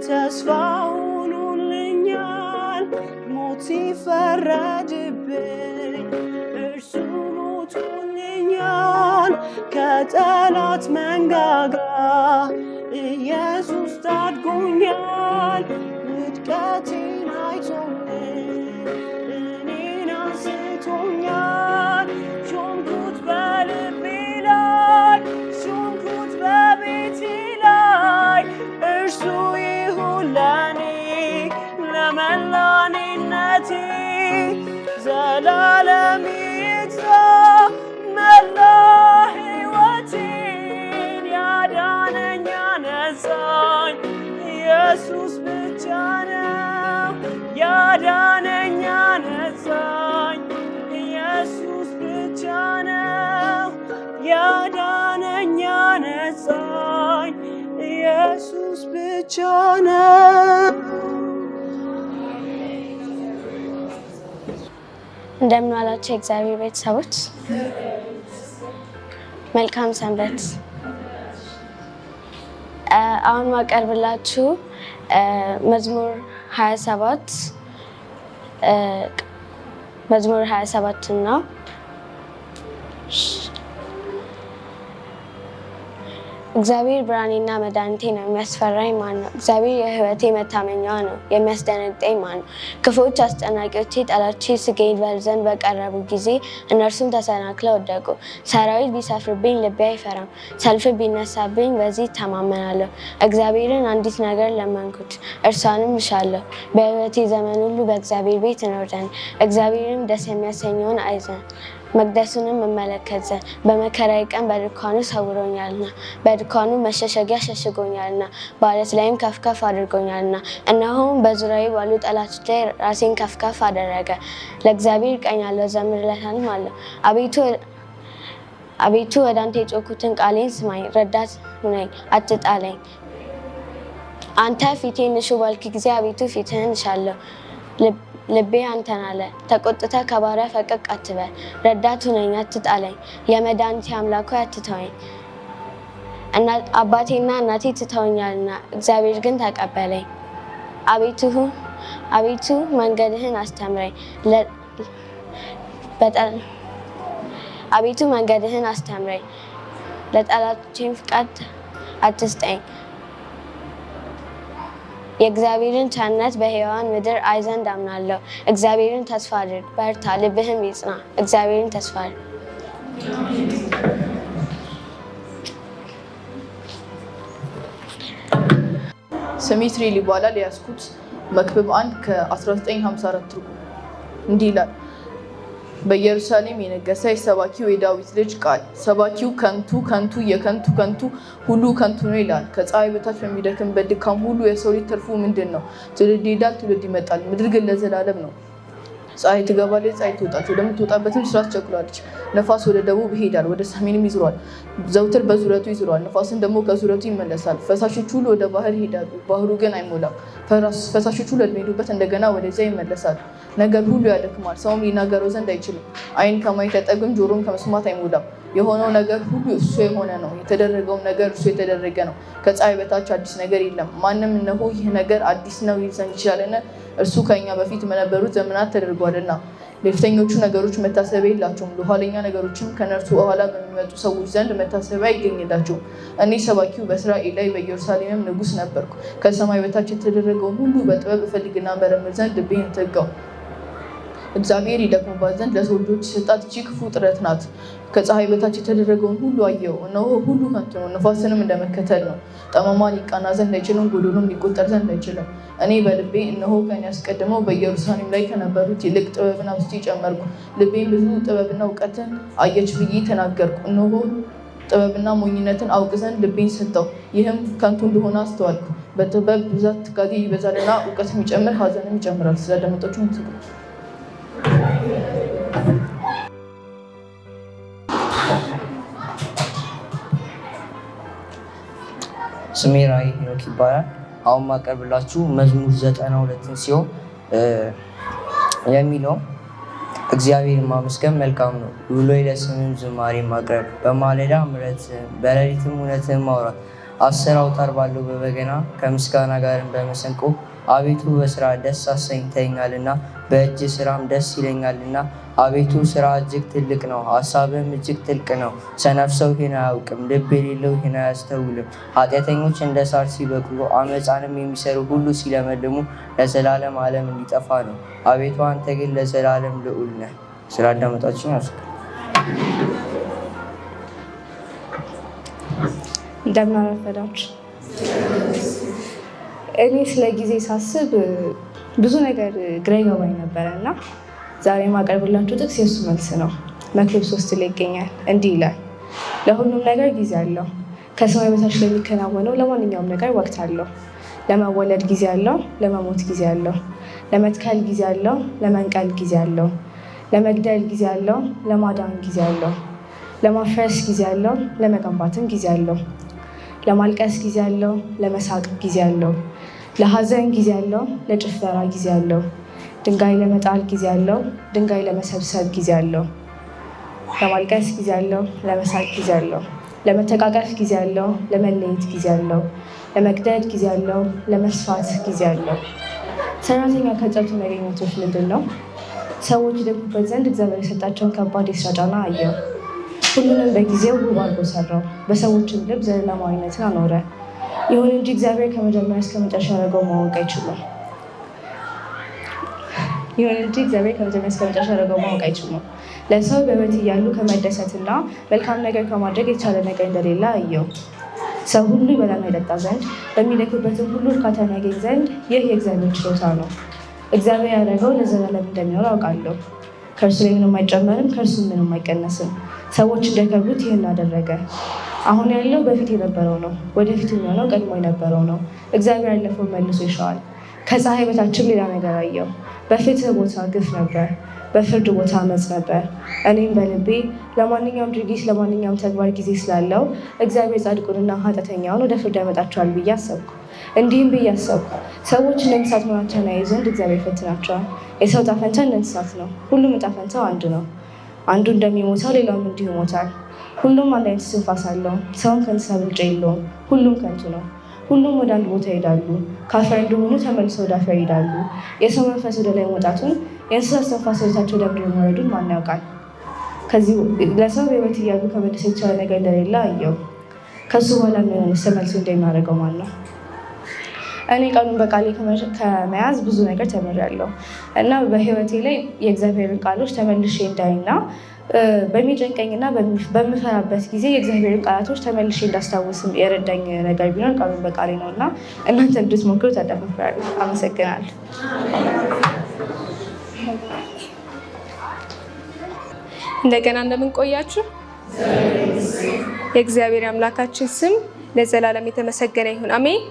ተስፋ ሆኖልኛል ሞት ሲፈረድብኝ እርሱ ሞቶልኛል ከጠላት መንጋጋ ኢየሱስ ታድጎኛል ውድቀቴን አይቶልኝ እኔን አንስቶኛል ሾምኩት በልቤ ላይ ሾምኩት በቤቴ ላይ እርሱ ይሁን ለኔ ለመላኔነቴ ዘላለም ይግዛ መላ ሕይወቴን ያዳነኝ ያነሳኝ ኢየሱስ ብቻ ነው ያዳነኝ ያነሳኝ ኢየሱስ ብቻ ነው ያዳነኝ ያነሳኝ ኢየሱስ ብቻ ነው።
እንደምን ዋላችሁ የእግዚአብሔር ቤተሰቦች፣ መልካም ሰንበት። አሁን ማቀርብላችሁ መዝሙር 27 ነው። እግዚአብሔር ብርሃኔና መድኃኒቴ ነው፣ የሚያስፈራኝ ማን ነው? እግዚአብሔር የሕይወቴ መታመኛዋ ነው፣ የሚያስደነግጠኝ ማን ነው? ክፉዎች አስጨናቂዎቼ ጠላቶቼ ሥጋዬን ይበሉ ዘንድ በቀረቡ ጊዜ እነርሱም ተሰናክለው ወደቁ። ሰራዊት ቢሰፍርብኝ ልቤ አይፈራም፣ ሰልፍ ቢነሳብኝ በዚህ እተማመናለሁ። እግዚአብሔርን አንዲት ነገር ለመንኩት፣ እርሷንም እሻለሁ፣ በሕይወቴ ዘመን ሁሉ በእግዚአብሔር ቤት እኖር ዘንድ፣ እግዚአብሔርም ደስ የሚያሰኘውን አይ ዘንድ፣ መቅደሱንም እመለከት ዘንድ። በመከራዬ ቀን በድንኳኑ ሰውሮኛልና፣ በድንኳኑ መሸሸጊያ ሸሽጎኛልና፣ በዓለት ላይም ከፍ ከፍ አድርጎኛልና። እነሆም በዙሪያዬ ባሉ ጠላቶች ላይ ራሴን ከፍ ከፍ አደረገ። ለእግዚአብሔር እቀኛለሁ እዘምርለታልም አለሁ። አቤቱ ወደ አንተ የጮኩትን ቃሌን ስማኝ፣ ረዳት ሁነኝ አትጣለኝ። አንተ ፊቴን እሹ ባልክ ጊዜ አቤቱ ፊትህን እሻለሁ። ልቤ አንተን አለ፣ ተቆጥተህ ከባሪያ ፈቀቅ አትበል። ረዳት ሁነኝ አትጣለኝ፣ የመድኃኒቴ አምላክ ሆይ አትተወኝ። አባቴና እናቴ ትተውኛልና እግዚአብሔር ግን ተቀበለኝ። አቤቱ መንገድህን አስተምረኝ፣ አቤቱ መንገድህን አስተምረኝ፣ ለጠላቶቼም ፍቃድ አትስጠኝ። የእግዚአብሔርን ቸርነት በሕያዋን ምድር አይ ዘንድ አምናለሁ። እግዚአብሔርን ተስፋ አድርግ፣ በርታ፣ ልብህም ይጽና። እግዚአብሔርን ተስፋ አድርግ።
ስሜ ትሬል ይባላል። የያዝኩት መክብብ 1 ከ1954 ትርጉም እንዲህ ይላል። በኢየሩሳሌም የነገሰ የሰባኪው የዳዊት ልጅ ቃል። ሰባኪው ከንቱ ከንቱ የከንቱ ከንቱ ሁሉ ከንቱ ነው ይላል። ከፀሐይ በታች በሚደክምበት ድካም ሁሉ የሰው ልጅ ትርፉ ምንድን ነው? ትውልድ ይሄዳል፣ ትውልድ ይመጣል፣ ምድር ግን ለዘላለም ነው። ፀሐይ ትገባለች፣ ፀሐይ ትወጣለች፣ ወደምትወጣበትም ስራ ትቸኩላለች። ነፋስ ወደ ደቡብ ይሄዳል፣ ወደ ሰሜንም ይዞራል፣ ዘውትር በዙረቱ ይዞራል። ነፋስን ደግሞ ከዙረቱ ይመለሳል። ፈሳሾች ሁሉ ወደ ባህር ይሄዳሉ፣ ባህሩ ግን አይሞላም። ፈሳሾች ሁሉ ወደሚሄዱበት እንደገና ወደዚያ ይመለሳል። ነገር ሁሉ ያደክማል፣ ሰውም ሊናገረው ዘንድ አይችልም። ዓይን ከማየት አይጠግብም፣ ጆሮም ከመስማት አይሞላም። የሆነው ነገር ሁሉ እርሱ የሆነ ነው፣ የተደረገውም ነገር እርሱ የተደረገ ነው። ከፀሐይ በታች አዲስ ነገር የለም። ማንም እነሆ ይህ ነገር አዲስ ነው ይል ዘንድ ይችላልን? እርሱ ከእኛ በፊት በነበሩት ዘመናት ተደርጓልና። ለፊተኞቹ ነገሮች መታሰቢያ የላቸውም፣ ለኋለኛ ነገሮችም ከነርሱ በኋላ በሚመጡ ሰዎች ዘንድ መታሰቢያ አይገኝላቸውም። እኔ ሰባኪው በእስራኤል ላይ በኢየሩሳሌምም ንጉሥ ነበርኩ። ከሰማይ በታች የተደረገውን ሁሉ በጥበብ እፈልግና መረምር ዘንድ ልቤን ተጋው። እግዚአብሔር ይደክሙባት ዘንድ ለሰው ልጆች የሰጣት ይህች ክፉ ጥረት ናት። ከፀሐይ በታች የተደረገውን ሁሉ አየሁ፣ እነሆ ሁሉ ከንቱ ነው፣ ነፋስንም እንደመከተል ነው። ጠማማ ሊቃና ዘንድ አይችልም፣ ጎዶሎም ሊቆጠር ዘንድ አይችልም። እኔ በልቤ እነሆ ከእኔ አስቀድመው በኢየሩሳሌም ላይ ከነበሩት ይልቅ ጥበብን አብዝቼ ጨመርኩ። ልቤም ብዙ ጥበብና እውቀትን አየች ብዬ ተናገርኩ። እነሆ ጥበብና ሞኝነትን አውቅ ዘንድ ልቤን ሰጠው፣ ይህም ከንቱ እንደሆነ አስተዋልኩ። በጥበብ ብዛት ትካዜ ይበዛልና እውቀትም ይጨምር፣ ሐዘንም ይጨምራል። ስለደመጣችሁ
ስሜ ራዕይ ሄኖክ ይባላል። አሁን ማቀርብላችሁ መዝሙር 92 ሲሆን የሚለው እግዚአብሔር ማመስገን መልካም ነው፣ ውሎ ለስምም ዝማሬ ማቅረብ፣ በማለዳ ምሕረትህን በሌሊትም እውነትህን ማውራት፣ 10 አውታር ባለው በበገና ከምስጋና ጋርም በመሰንቆ አቤቱ በስራ ደስ አሰኝተኛልና በእጅ ስራም ደስ ይለኛልና። አቤቱ ስራ እጅግ ትልቅ ነው፣ ሀሳብም እጅግ ጥልቅ ነው። ሰነፍ ሰው ይህን አያውቅም፣ ልብ የሌለው ይህን አያስተውልም። ኃጢአተኞች እንደ ሳር ሲበቅሉ አመፃንም የሚሰሩ ሁሉ ሲለመልሙ ለዘላለም ዓለም እንዲጠፋ ነው። አቤቱ አንተ ግን ለዘላለም ልዑል ነህ። ስላዳመጣችሁ ነው።
እንደምን አረፈዳችሁ። እኔ ስለ ጊዜ ሳስብ ብዙ ነገር ግራ ይገባኝ ነበረ እና ዛሬ ማቀርብላችሁ ጥቅስ የእሱ መልስ ነው። መክብብ 3 ላይ ይገኛል። እንዲህ ይላል፣ ለሁሉም ነገር ጊዜ አለው፣ ከሰማይ በታች ለሚከናወነው ለማንኛውም ነገር ወቅት አለው። ለመወለድ ጊዜ አለው፣ ለመሞት ጊዜ አለው። ለመትከል ጊዜ አለው፣ ለመንቀል ጊዜ አለው። ለመግደል ጊዜ አለው፣ ለማዳን ጊዜ አለው። ለማፍረስ ጊዜ አለው፣ ለመገንባትም ጊዜ አለው። ለማልቀስ ጊዜ አለው፣ ለመሳቅ ጊዜ አለው። ለሐዘን ጊዜ አለው፣ ለጭፈራ ጊዜ አለው። ድንጋይ ለመጣል ጊዜ አለው፣ ድንጋይ ለመሰብሰብ ጊዜ አለው። ለማልቀስ ጊዜ አለው፣ ለመሳቅ ጊዜ አለው። ለመተቃቀፍ ጊዜ አለው፣ ለመለየት ጊዜ አለው። ለመቅደድ ጊዜ አለው፣ ለመስፋት ጊዜ አለው። ሰራተኛ ከእንጨቱ የሚያገኘው ትርፍ ምንድን ነው? ሰዎች ይደግሙበት ዘንድ እግዚአብሔር የሰጣቸውን ከባድ የስራ ጫና አየው። ሁሉንም በጊዜው ውብ አድርጎ ሰራው፣ በሰዎችም ልብ ዘላለማዊነትን አኖረ። ይሁን እንጂ እግዚአብሔር ከመጀመሪያ እስከ መጨረሻ ያደረገው ማወቅ አይችሉም። ለሰው በሕይወት እያሉ ከመደሰትና መልካም ነገር ከማድረግ የተቻለ ነገር እንደሌለ አየው። ሰው ሁሉ ይበላና ይጠጣ ዘንድ በሚደክምበትም ሁሉ እርካታን ያገኝ ዘንድ ይህ የእግዚአብሔር ችሎታ ነው። እግዚአብሔር ያደረገው ለዘላለም እንደሚኖር አውቃለሁ። ከእርሱ ላይ ምንም አይጨመርም፣ ከእርሱ ምንም አይቀነስም። ሰዎች እንደከብሩት ይህን አደረገ። አሁን ያለው በፊት የነበረው ነው፣ ወደፊት የሚሆነው ቀድሞ የነበረው ነው። እግዚአብሔር ያለፈውን መልሶ ይሻዋል። ከፀሐይ በታችም ሌላ ነገር አየው። በፍትህ ቦታ ግፍ ነበር፣ በፍርድ ቦታ አመፅ ነበር። እኔም በልቤ ለማንኛውም ድርጊት ለማንኛውም ተግባር ጊዜ ስላለው እግዚአብሔር ጻድቁንና ኃጢአተኛውን ወደ ፍርድ ያመጣቸዋል ብዬ አሰብኩ። እንዲህም ብዬ አሰብኩ፣ ሰዎች እንደ እንስሳት መሆናቸውን ያዩ ዘንድ እግዚአብሔር ይፈትናቸዋል። የሰው ዕጣ ፈንታ እንደ እንስሳት ነው። ሁሉም ዕጣ ፈንታው አንድ ነው። አንዱ እንደሚሞተው ሌላውም እንዲሁ ይሞታል። ሁሉም አንድ አይነት እስትንፋስ አለው። ሰውም ከእንስሳ ብልጫ የለውም። ሁሉም ከንቱ ነው። ሁሉም ወደ አንድ ቦታ ይሄዳሉ። ከአፈር እንደሆኑ ተመልሰው ወደ አፈር ይሄዳሉ። የሰው መንፈስ ወደ ላይ መውጣቱን የእንስሳ እስትንፋስ ወደታች ወደ ምድር መውረዱን ማን ያውቃል? ከዚህ ለሰው በሕይወት እያሉ ከመደሰት የተቻለ ነገር እንደሌለ አየው። ከሱ በኋላ የሚሆን መልሶ እንደሚያደርገው ማን ነው? እኔ ቀኑን በቃሌ ከመያዝ ብዙ ነገር ተምሬያለሁ እና በሕይወቴ ላይ የእግዚአብሔርን ቃሎች ተመልሼ እንዳይና በሚጨንቀኝና በምፈራበት ጊዜ የእግዚአብሔርን ቃላቶች ተመልሼ እንዳስታውስም የረዳኝ ነገር ቢኖር ቀኑን በቃሌ ነው እና እናንተ እንድትሞክሩ ተደፍራለሁ። አመሰግናለሁ።
እንደገና እንደምን ቆያችሁ? የእግዚአብሔር አምላካችን ስም ለዘላለም የተመሰገነ ይሁን። አሜን።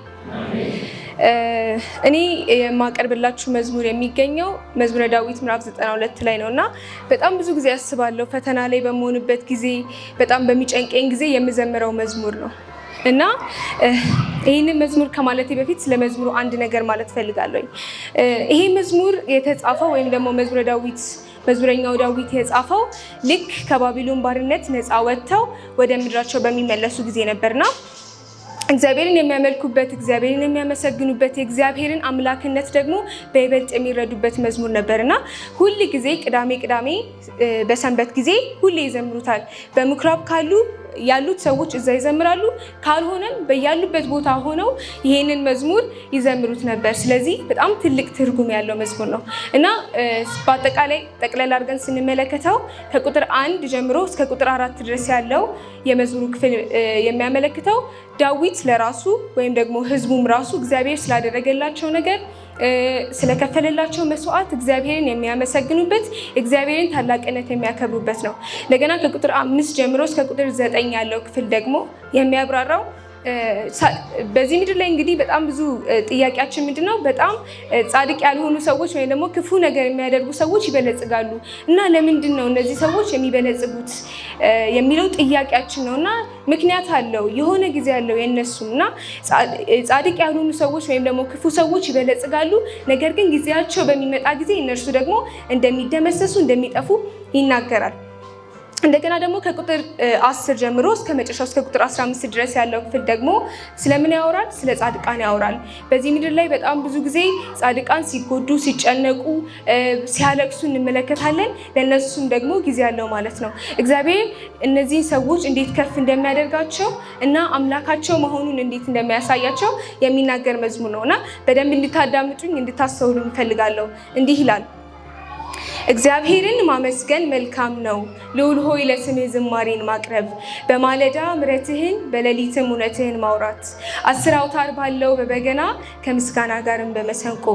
እኔ የማቀርብላችሁ መዝሙር የሚገኘው መዝሙረ ዳዊት ምዕራፍ 92 ላይ ነው እና በጣም ብዙ ጊዜ አስባለሁ። ፈተና ላይ በመሆንበት ጊዜ፣ በጣም በሚጨንቀኝ ጊዜ የምዘምረው መዝሙር ነው እና ይህንን መዝሙር ከማለቴ በፊት ስለ መዝሙሩ አንድ ነገር ማለት ፈልጋለሁ። ይሄ መዝሙር የተጻፈው ወይም ደግሞ መዝሙረኛው ዳዊት የጻፈው ልክ ከባቢሎን ባርነት ነፃ ወጥተው ወደ ምድራቸው በሚመለሱ ጊዜ ነበርና እግዚአብሔርን የሚያመልኩበት፣ እግዚአብሔርን የሚያመሰግኑበት፣ የእግዚአብሔርን አምላክነት ደግሞ በይበልጥ የሚረዱበት መዝሙር ነበርና ሁል ጊዜ ቅዳሜ በሰንበት ጊዜ ሁሌ ይዘምሩታል። በምኩራብ ያሉት ሰዎች እዛ ይዘምራሉ፣ ካልሆነም በያሉበት ቦታ ሆነው ይሄንን መዝሙር ይዘምሩት ነበር። ስለዚህ በጣም ትልቅ ትርጉም ያለው መዝሙር ነው እና በአጠቃላይ ጠቅለል አድርገን ስንመለከተው ከቁጥር 1 ጀምሮ እስከ ቁጥር 4 ድረስ ያለው የመዝሙሩ ክፍል የሚያመለክተው ዳዊት ለራሱ ወይም ደግሞ ሕዝቡም ራሱ እግዚአብሔር ስላደረገላቸው ነገር፣ ስለከፈለላቸው መስዋዕት እግዚአብሔርን የሚያመሰግኑበት፣ እግዚአብሔርን ታላቅነት የሚያከብሩበት ነው። እንደገና ከቁጥር 5 ጀምሮ እስከ ቁጥር 9 ያለው ክፍል ደግሞ የሚያብራራው በዚህ ምድር ላይ እንግዲህ በጣም ብዙ ጥያቄያችን ምንድነው? በጣም ጻድቅ ያልሆኑ ሰዎች ወይም ደግሞ ክፉ ነገር የሚያደርጉ ሰዎች ይበለጽጋሉ እና ለምንድን ነው እነዚህ ሰዎች የሚበለጽጉት የሚለው ጥያቄያችን ነው እና ምክንያት አለው፣ የሆነ ጊዜ አለው የነሱም እና ጻድቅ ያልሆኑ ሰዎች ወይም ደግሞ ክፉ ሰዎች ይበለጽጋሉ። ነገር ግን ጊዜያቸው በሚመጣ ጊዜ እነርሱ ደግሞ እንደሚደመሰሱ እንደሚጠፉ ይናገራል። እንደገና ደግሞ ከቁጥር 10 ጀምሮ እስከ መጨረሻው እስከ ቁጥር 15 ድረስ ያለው ክፍል ደግሞ ስለምን ያወራል? ስለ ጻድቃን ያወራል። በዚህ ምድር ላይ በጣም ብዙ ጊዜ ጻድቃን ሲጎዱ፣ ሲጨነቁ፣ ሲያለቅሱ እንመለከታለን። ለእነሱም ደግሞ ጊዜ ያለው ማለት ነው። እግዚአብሔር እነዚህን ሰዎች እንዴት ከፍ እንደሚያደርጋቸው እና አምላካቸው መሆኑን እንዴት እንደሚያሳያቸው የሚናገር መዝሙር ነው እና በደንብ እንድታዳምጡኝ እንድታስተውሉ እንፈልጋለሁ። እንዲህ ይላል። እግዚአብሔርን ማመስገን መልካም ነው፣ ልዑል ሆይ ለስምህ ዝማሬን ማቅረብ፣ በማለዳ ምሕረትህን በሌሊትም እውነትህን ማውራት፣ 10 አውታር ባለው በበገና ከምስጋና ጋርም በመሰንቆ።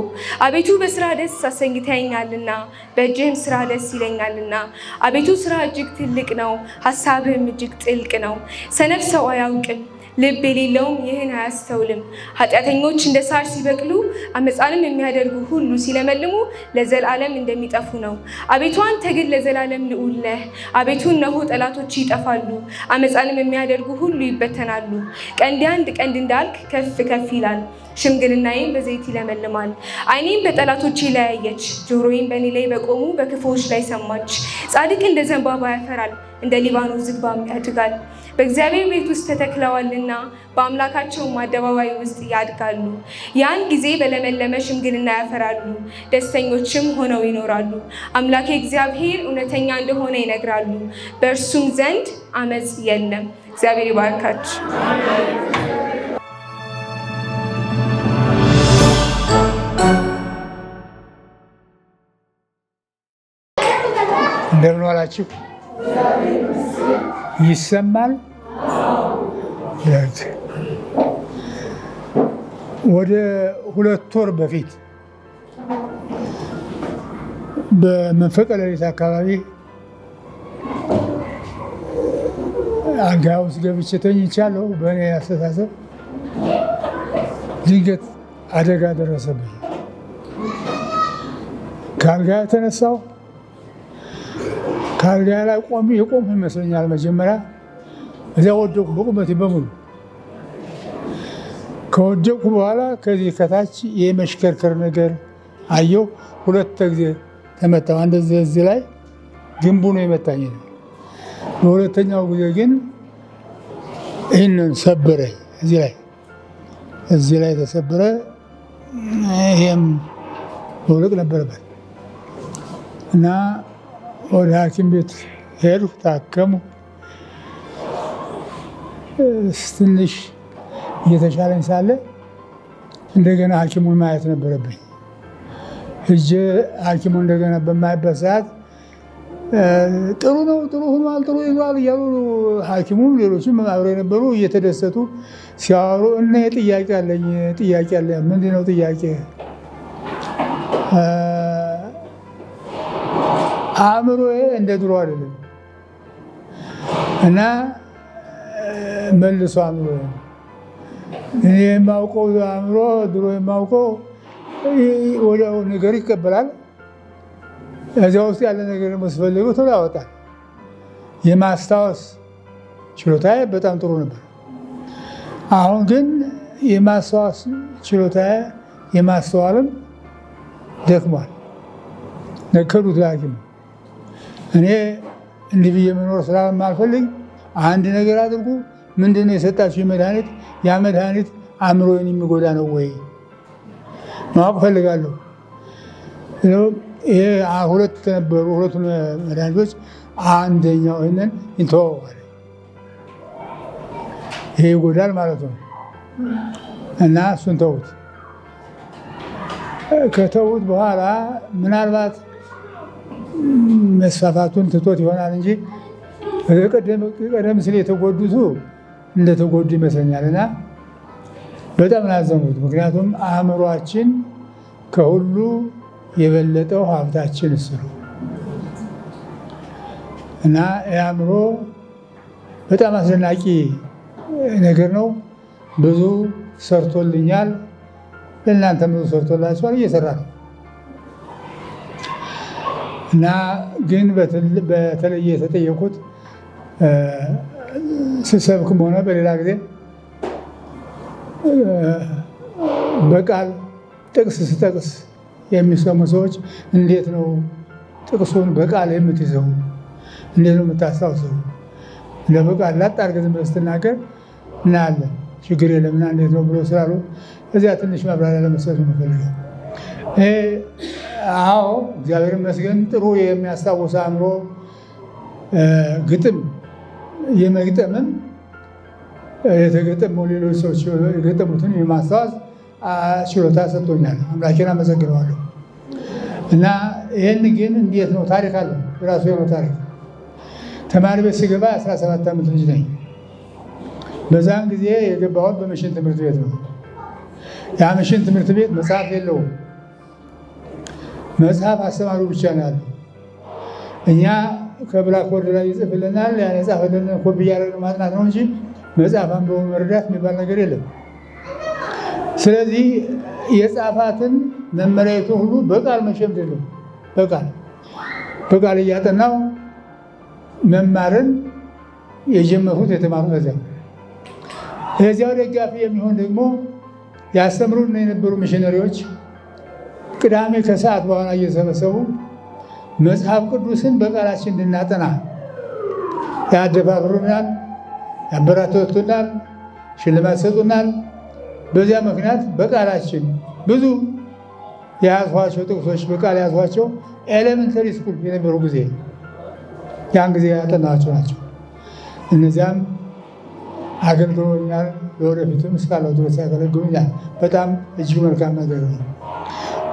አቤቱ በስራ ደስ አሰኝተኸኛልና በእጅህም ስራ ደስ ይለኛልና። አቤቱ ስራ እጅግ ትልቅ ነው፣ ሀሳብህም እጅግ ጥልቅ ነው። ሰነፍ ሰው አያውቅም፣ ልብ የሌለውም ይህን አያስተውልም። ኃጢአተኞች እንደ ሳር ሲበቅሉ አመፃንም የሚያደርጉ ሁሉ ሲለመልሙ ለዘላለም እንደሚጠፉ ነው። አቤቱ አንተ ግን ለዘላለም ልዑል ነህ። አቤቱ እነሆ ጠላቶች ይጠፋሉ፣ አመፃንም የሚያደርጉ ሁሉ ይበተናሉ። ቀንዴ አንድ ቀንድ እንዳልክ ከፍ ከፍ ይላል፣ ሽምግልናዬም በዘይት ይለመልማል። ዓይኔም በጠላቶቼ ላይ አየች፣ ጆሮዬም በእኔ ላይ በቆሙ በክፉዎች ላይ ሰማች። ጻድቅ እንደ ዘንባባ ያፈራል፣ እንደ ሊባኖስ ዝግባም ያድጋል። በእግዚአብሔር ቤት ውስጥ ተተክለዋልና በአምላካቸውም አደባባይ ውስጥ ያድጋሉ። ያን ጊዜ በለመለመ ሽምግልና ያፈራሉ፣ ደስተኞችም ሆነው ይኖራሉ። አምላኬ እግዚአብሔር እውነተኛ እንደሆነ ይነግራሉ፣ በእርሱም ዘንድ አመፅ የለም። እግዚአብሔር ይባርካችሁ።
እንደምን ዋላችሁ? ይሰማል? ወደ 2 ወር በፊት በመንፈቀ ሌሊት አካባቢ አልጋ ውስጥ ገብቼ ተኝቻለሁ። በእኔ አስተሳሰብ ድንገት አደጋ ደረሰብኝ። ከአልጋ የተነሳው ከአልጋ ላይ የቆምኩ ይመስለኛል መጀመሪያ። እዚያ ወደቁ በቁመቴ በሙሉ። ከወደቁ በኋላ ከዚህ ከታች የመሽከርከር ነገር አየሁ። 2 ጊዜ ተመታሁ። እንደዚህ እዚህ ላይ ግንቡ ነው የመታኝ። በሁለተኛው ጊዜ ግን ይህንን ሰበረኝ። እዚህ ላይ ተሰበረ። ይሄም መውለቅ ነበረበት እና ወደ ሐኪም ቤት ሄድኩ፣ ታከሙ። ትንሽ እየተሻለኝ ሳለ እንደገና ሐኪሙን ማየት ነበረብኝ። ሂጄ ሐኪሙን እንደገና በማይበት ሰዓት ጥሩ ነው፣ ጥሩ ሆኗል፣ ጥሩ ይዟል እያሉ ሐኪሙም ሌሎችም አብረው የነበሩ እየተደሰቱ ሲያወሩ እና ጥያቄ አለኝ። ምንድን ነው ጥያቄ? አእምሮዬ እንደ ድሮ አይደለም እና መልሶ አእምሮ እኔ የማውቀው አእምሮ ድሮ የማውቀው ወዲያው ነገር ይቀበላል። እዚያ ውስጥ ያለ ነገር መስፈልገው ቶሎ ያወጣል። የማስታወስ ችሎታዬ በጣም ጥሩ ነበር። አሁን ግን የማስታወስ ችሎታዬ የማስተዋልም ደክሟል። ነገሩት ለሐኪም እኔ እንዲህ ብዬ መኖር ስላልማልፈልግ አንድ ነገር አድርጉ። ምንድን ነው የሰጣችሁ መድኃኒት? ያ መድኃኒት አእምሮዬን የሚጎዳ ነው ወይ ማወቅ ፈልጋለሁ። ይሄ 2 ነበሩ። 2 መድኃኒቶች አንደኛው ይህንን እንተወዋል። ይሄ ይጎዳል ማለት ነው እና እሱን ተውት። ከተውት በኋላ ምናልባት መስፋፋቱን ትቶት ይሆናል እንጂ ቀደም ሲል የተጎዱቱ እንደተጎዱ ይመስለኛል እና በጣም ናዘኑት። ምክንያቱም አእምሯችን ከሁሉ የበለጠው ሀብታችን እሱ ነው እና የአእምሮ በጣም አስደናቂ ነገር ነው። ብዙ ሰርቶልኛል፣ ለእናንተ ብዙ ሰርቶላችኋል፣ እየሰራ ነው እና ግን በተለየ የተጠየቁት ስሰብክም ሆነ በሌላ ጊዜ በቃል ጥቅስ ስጠቅስ የሚሰሙ ሰዎች እንዴት ነው ጥቅሱን በቃል የምትይዘው? እንዴት ነው የምታስታውሰው? ለበቃል ላጥ አድርገህ ዝም ብለህ ስትናገር እናያለን፣ ችግር የለምና እንዴት ነው ብሎ ስላሉ እዚያ ትንሽ ማብራሪያ ለመስጠት ነው የምፈልገው። አዎ እግዚአብሔር ይመስገን ጥሩ የሚያስታውስ አእምሮ፣ ግጥም የመግጠምም የተገጠሙ ሌሎች ሰዎች የገጠሙትን የማስታወስ ችሎታ ሰጥቶኛል። አምላኬን አመሰግነዋለሁ። እና ይህን ግን እንዴት ነው ታሪክ አለ፣ ራሱ የሆነ ታሪክ። ተማሪ ቤት ሲገባ 17 ዓመት ልጅ ነኝ። በዛን ጊዜ የገባሁት በሚሽን ትምህርት ቤት ነው። ያ ሚሽን ትምህርት ቤት መጽሐፍ የለውም። መጽሐፍ አስተማሪው ብቻ ነው ያለው። እኛ ከብላክቦርድ ላይ ይጽፍልናል፣ ያን የጻፈልን ኮፒ እያደረግን ማጥናት ነው እንጂ መጽሐፍ አንብቦ መረዳት የሚባል ነገር የለም። ስለዚህ የጻፋትን መመሪያቱ ሁሉ በቃል መሸምድ ነው። በቃል እያጠናው መማርን የጀመሩት የተማሩ ነዚያ ለዚያው ደጋፊ የሚሆን ደግሞ ያስተምሩን የነበሩ ሚሽነሪዎች ቅዳሜ ከሰዓት በኋላ እየሰበሰቡ መጽሐፍ ቅዱስን በቃላችን እንድናጠና ያደፋፍሩናል፣ ያበረታቱናል፣ ሽልማት ሰጡናል። በዚያ ምክንያት በቃላችን ብዙ የያዝኋቸው ጥቅሶች በቃል የያዝኋቸው ኤሌመንተሪ ስኩል የነበሩ ጊዜ ያን ጊዜ ያጠናቸው ናቸው። እነዚያም አገልግሎኛል። ለወደፊቱም እስካለው ድረስ ያገለግሉኛል። በጣም እጅግ መልካም ነገር ነው።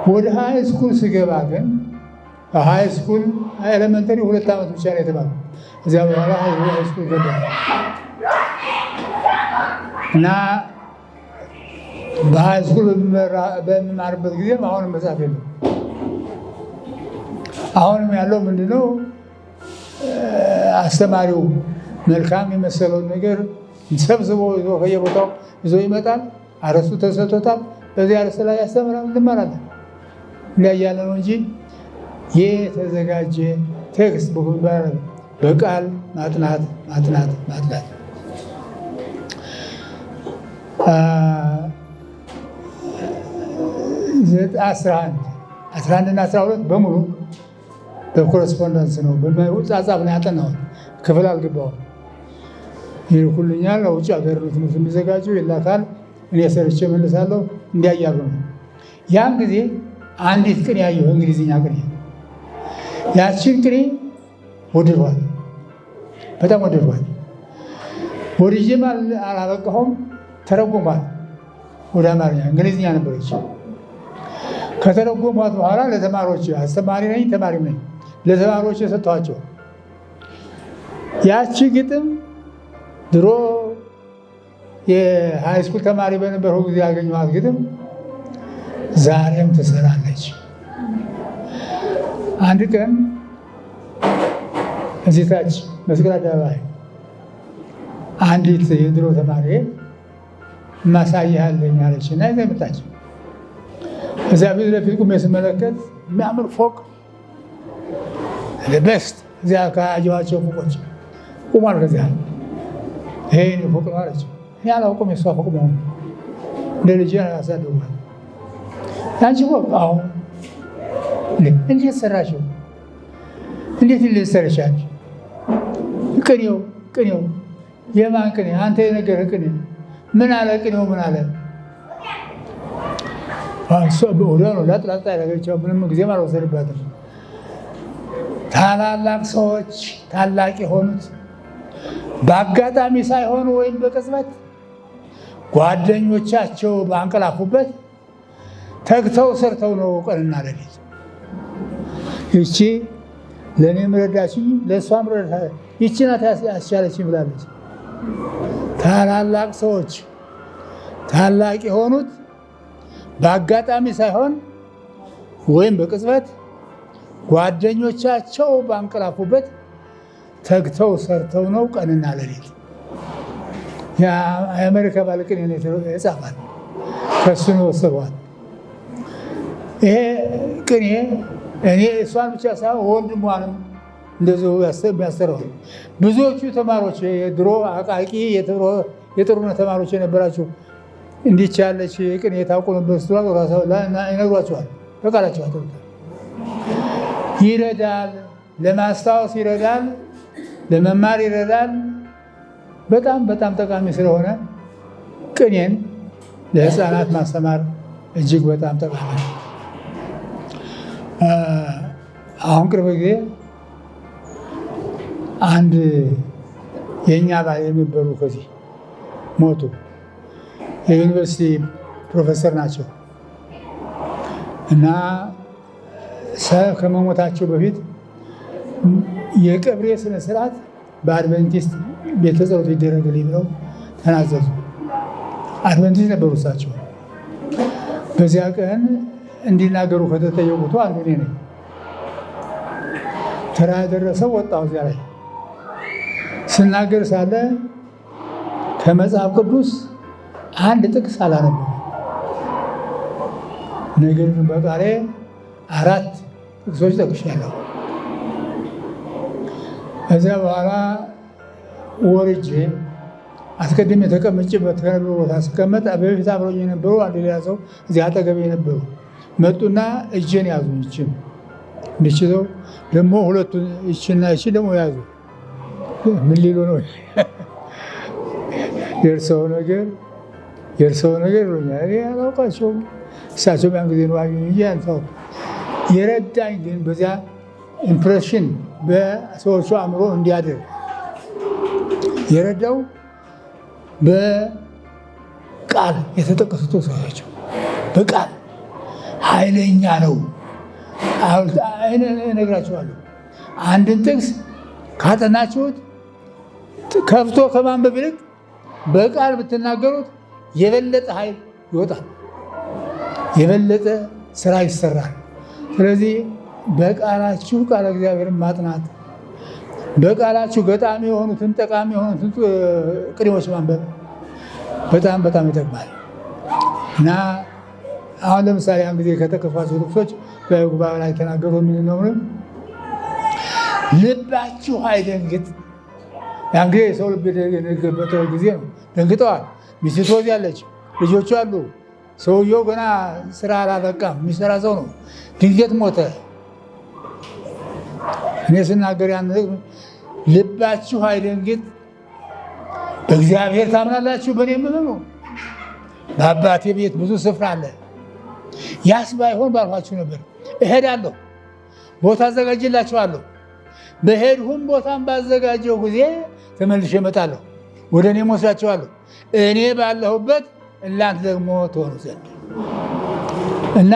ወደ ሃይ ስኩል ስገባ ግን ሃይ ስኩል ኤሌመንተሪ 2 ዓመት ብቻ ነው የተማርኩት። እዚያ በኋላ ሃይ ስኩል ገባ እና በሃይ ስኩል በምማርበት ጊዜም አሁንም መጽሐፍ የለም። አሁንም ያለው ምንድነው? አስተማሪው መልካም የመሰለውን ነገር ሰብስቦ ይዞ ከየቦታው ይዞ ይመጣል። አርዕስቱ ተሰጥቶታል። በዚህ አርዕስት ላይ ያስተምራል፣ እንማራለን። እንዲያያለ ነው እንጂ የተዘጋጀ ቴክስት ቡክ ይባላል። በቃል ማጥናት 11 እና 12 በሙሉ በኮረስፖንደንስ ነው፣ በመጻጻፍ ነው ያጠናሁት። ክፍል አልገባሁም። ይልኩልኛል። ለውጭ ሀገር ነው ትምህርት የሚዘጋጀው፣ ይላካል። እኔ ሰርቼ መልሳለሁ። እንዲያያሉ ነው። ያን ጊዜ አንዲት ቅኔ ያየሁ፣ እንግሊዝኛ ቅኔ። ያችን ቅኔ ወደድኋት፣ በጣም ወደድኋት። ወድጄም አላበቃሁም፣ ተረጎሟት ወደ አማርኛ። እንግሊዝኛ ነበረች። ከተረጎሟት በኋላ ለተማሪዎች፣ አስተማሪ ነኝ ተማሪም ነኝ፣ ለተማሪዎች የሰጠኋቸው ያቺ ግጥም ድሮ የሃይስኩል ተማሪ በነበረው ጊዜ ያገኘኋት ግጥም ዛሬም ትሰራለች። አንድ ቀን እዚህ ታች መስቀል አደባባይ አንዲት የድሮ ተማሪ ማሳያለኝ አለች እና ይዛ መጣች። እዚያ ፊት ለፊት ቁሜ ስመለከት የሚያምር ፎቅ ቤስት እዚያ ካየኋቸው ፎቆች ቁሟል። ከዚያ ይሄ ፎቅ ነው አለች። እኔ አላውቅም የእሷ ፎቅ መሆኑ፣ እንደ ልጅ ያሳደጓል። ያንቺ ፎቅ? አዎ። እንዴት ሰራሽው? እንዴት ልሰረሻል? ቅኔው የማን ቅኔ? አንተ የነገርህ ቅኔ ምን አለ? ቅኔው ምን አለ? ወዲያው ነው ላጥላጣ ያደረገችው። ምንም ጊዜም አልወሰድባትም። ታላላቅ ሰዎች ታላቅ የሆኑት በአጋጣሚ ሳይሆን ወይም በቅጽበት ጓደኞቻቸው ባንቀላፉበት ተግተው ሰርተው ነው ቀንና ሌሊት። ይቺ ለእኔም ረዳችኝ፣ ለእሷም ረዳ፣ ይቺ ናት ያስቻለችኝ ብላለች። ታላላቅ ሰዎች ታላቅ የሆኑት በአጋጣሚ ሳይሆን ወይም በቅጽበት ጓደኞቻቸው ባንቀላፉበት ተግተው ሰርተው ነው ቀንና ሌሊት። የአሜሪካ ባለቅኔ የጻፋት ከሱ ነው የወሰዷት። ይሄ ቅኔ እኔ እሷን ብቻ ሳይሆን ወንድሟንም እንደዚሁ የሚያስተረው ብዙዎቹ ተማሪዎች የድሮ አቃቂ የጥሩነት ተማሪዎች የነበራችሁ እንዲች ያለች ቅኔ የታውቁ ነበር ስትሏ ይነግሯቸዋል። በቃላቸው ይረዳል፣ ለማስታወስ ይረዳል፣ ለመማር ይረዳል። በጣም በጣም ጠቃሚ ስለሆነ ቅኔን ለሕፃናት ማስተማር እጅግ በጣም ጠቃሚ ነው። አሁን ቅርብ ጊዜ አንድ የእኛ ባል የሚበሩ ከዚህ ሞቱ። የዩኒቨርሲቲ ፕሮፌሰር ናቸው እና ከመሞታቸው በፊት የቀብሬ ስነስርዓት በአድቨንቲስት ቤተ ጸሎት ይደረግልኝ ብለው ተናዘዙ። አድቨንቲስት ነበሩ እሳቸው። በዚያ ቀን እንዲናገሩ ከተጠየቁት አንዱ እኔ ነኝ። ተራ ያደረሰው ወጣው። እዚያ ላይ ስናገር ሳለ ከመጽሐፍ ቅዱስ አንድ ጥቅስ አላነበብም። ነገር ግን በቃሌ 4 ጥቅሶች ጠቅሻለሁ። ከዚያ በኋላ ወርጄ አስቀድሜ የተቀመጭበት ከነበሩ ቦታ ስቀመጥ በፊት አብረኝ የነበሩ አንድ ሌላ ሰው እዚህ አጠገቤ የነበሩ መጡና እጄን ያዙ። ይችን እንድችለው ደግሞ ሁለቱን ይችና ይች ደግሞ ያዙ። ምን ሊሉ ነው? የእርሰው ነገር ይሉኛል። እኔ አላውቃቸውም። እሳቸው ያን ጊዜ ነው አዩኝ እንጂ አንተው የረዳኝ ግን በዚያ ኢምፕሬሽን በሰዎቹ አእምሮ እንዲያደርግ የረዳው በቃል የተጠቀሱት ሰዎች በቃል ኃይለኛ ነው። እነግራቸዋለሁ። አንድን ጥቅስ ካጠናችሁት ከፍቶ ከማንበብ ይልቅ በቃል ብትናገሩት የበለጠ ኃይል ይወጣል፣ የበለጠ ስራ ይሰራል። ስለዚህ በቃላችሁ ቃለ እግዚአብሔርን ማጥናት፣ በቃላችሁ ገጣሚ የሆኑትን ጠቃሚ የሆኑትን ቅኔዎች ማንበብ በጣም በጣም ይጠቅማል እና አሁን ለምሳሌ ያን ጊዜ ከተከፋቸው ጥቅሶች በጉባኤ ላይ ተናገሩ። ምን ነው? ልባችሁ አይደንግጥ። ያን ጊዜ የሰው ልብ የደነገጠበት ጊዜ ነው። ደንግጠዋል። ሚስቱ ያለች ልጆቹ አሉ። ሰውየው ገና ስራ አላበቃም፣ የሚሰራ ሰው ነው። ድንገት ሞተ። እኔ ስናገር ያን ልባችሁ አይደንግጥ፣ በእግዚአብሔር ታምናላችሁ፣ በእኔ እመኑ። በአባቴ ቤት ብዙ ስፍራ አለ። ያስ ባይሆን ባልኋችሁ ነበር። እሄዳለሁ፣ ቦታ አዘጋጅላችኋለሁ። በሄድሁም ቦታም ባዘጋጀው ጊዜ ተመልሼ እመጣለሁ፣ ወደ እኔም ወስዳችኋለሁ፣ እኔ ባለሁበት እናንተ ደግሞ ትሆኑ ዘንድ እና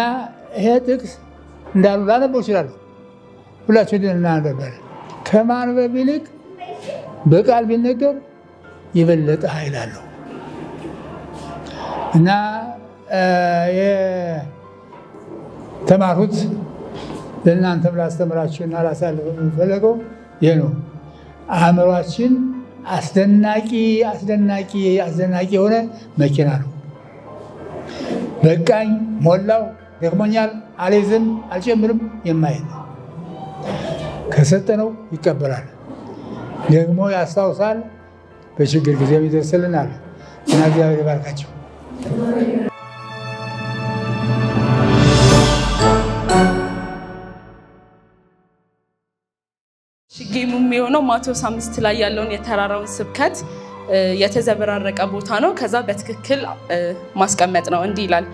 ይሄ ጥቅስ እንዳሉ ላነበው እችላለሁ። ሁላችሁ ግን እናነበባለን። ከማንበብ ይልቅ በቃል ቢነገር የበለጠ ኃይል አለው እና የተማሩት ለእናንተም ላስተምራችሁና ላሳልፍ የሚፈለገው ይህ ነው። አእምሯችን አስደናቂ የሆነ መኪና ነው። በቃኝ፣ ሞላው፣ ደክሞኛል፣ አልይዝም፣ አልጨምርም የማይል ከሰጠነው ይቀበላል፣ ደግሞ ያስታውሳል፣ በችግር ጊዜ ይደርስልናል እና እግዚአብሔር ይባርካቸው።
ጌሙ የሚሆነው ማቴዎስ 5 ላይ ያለውን የተራራውን ስብከት የተዘበራረቀ ቦታ ነው። ከዛ በትክክል ማስቀመጥ ነው። እንዲህ ይላል፣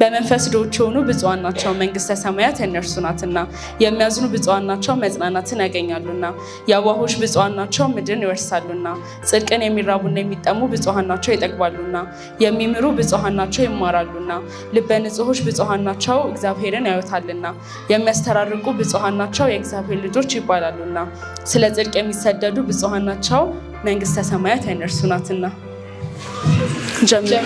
በመንፈስ ድሆች የሆኑ ብፁዓን ናቸው፣ መንግስተ ሰማያት የእነርሱ ናትና። የሚያዝኑ ብፁዓን ናቸው፣ መጽናናትን ያገኛሉና። የዋሆች ብፁዓን ናቸው፣ ምድርን ይወርሳሉና። ጽድቅን የሚራቡና የሚጠሙ ብፁዓን ናቸው፣ ይጠግባሉና። የሚምሩ ብፁዓን ናቸው፣ ይማራሉና። ልበ ንጹሖች ብፁዓን ናቸው፣ እግዚአብሔርን ያዩታልና። የሚያስተራርቁ ብፁዓን ናቸው፣ የእግዚአብሔር ልጆች ይባላሉና። ስለ ጽድቅ የሚሰደዱ ብፁዓን ናቸው፣ መንግስተ ሰማያት የእነርሱ ናትና። ጀምር።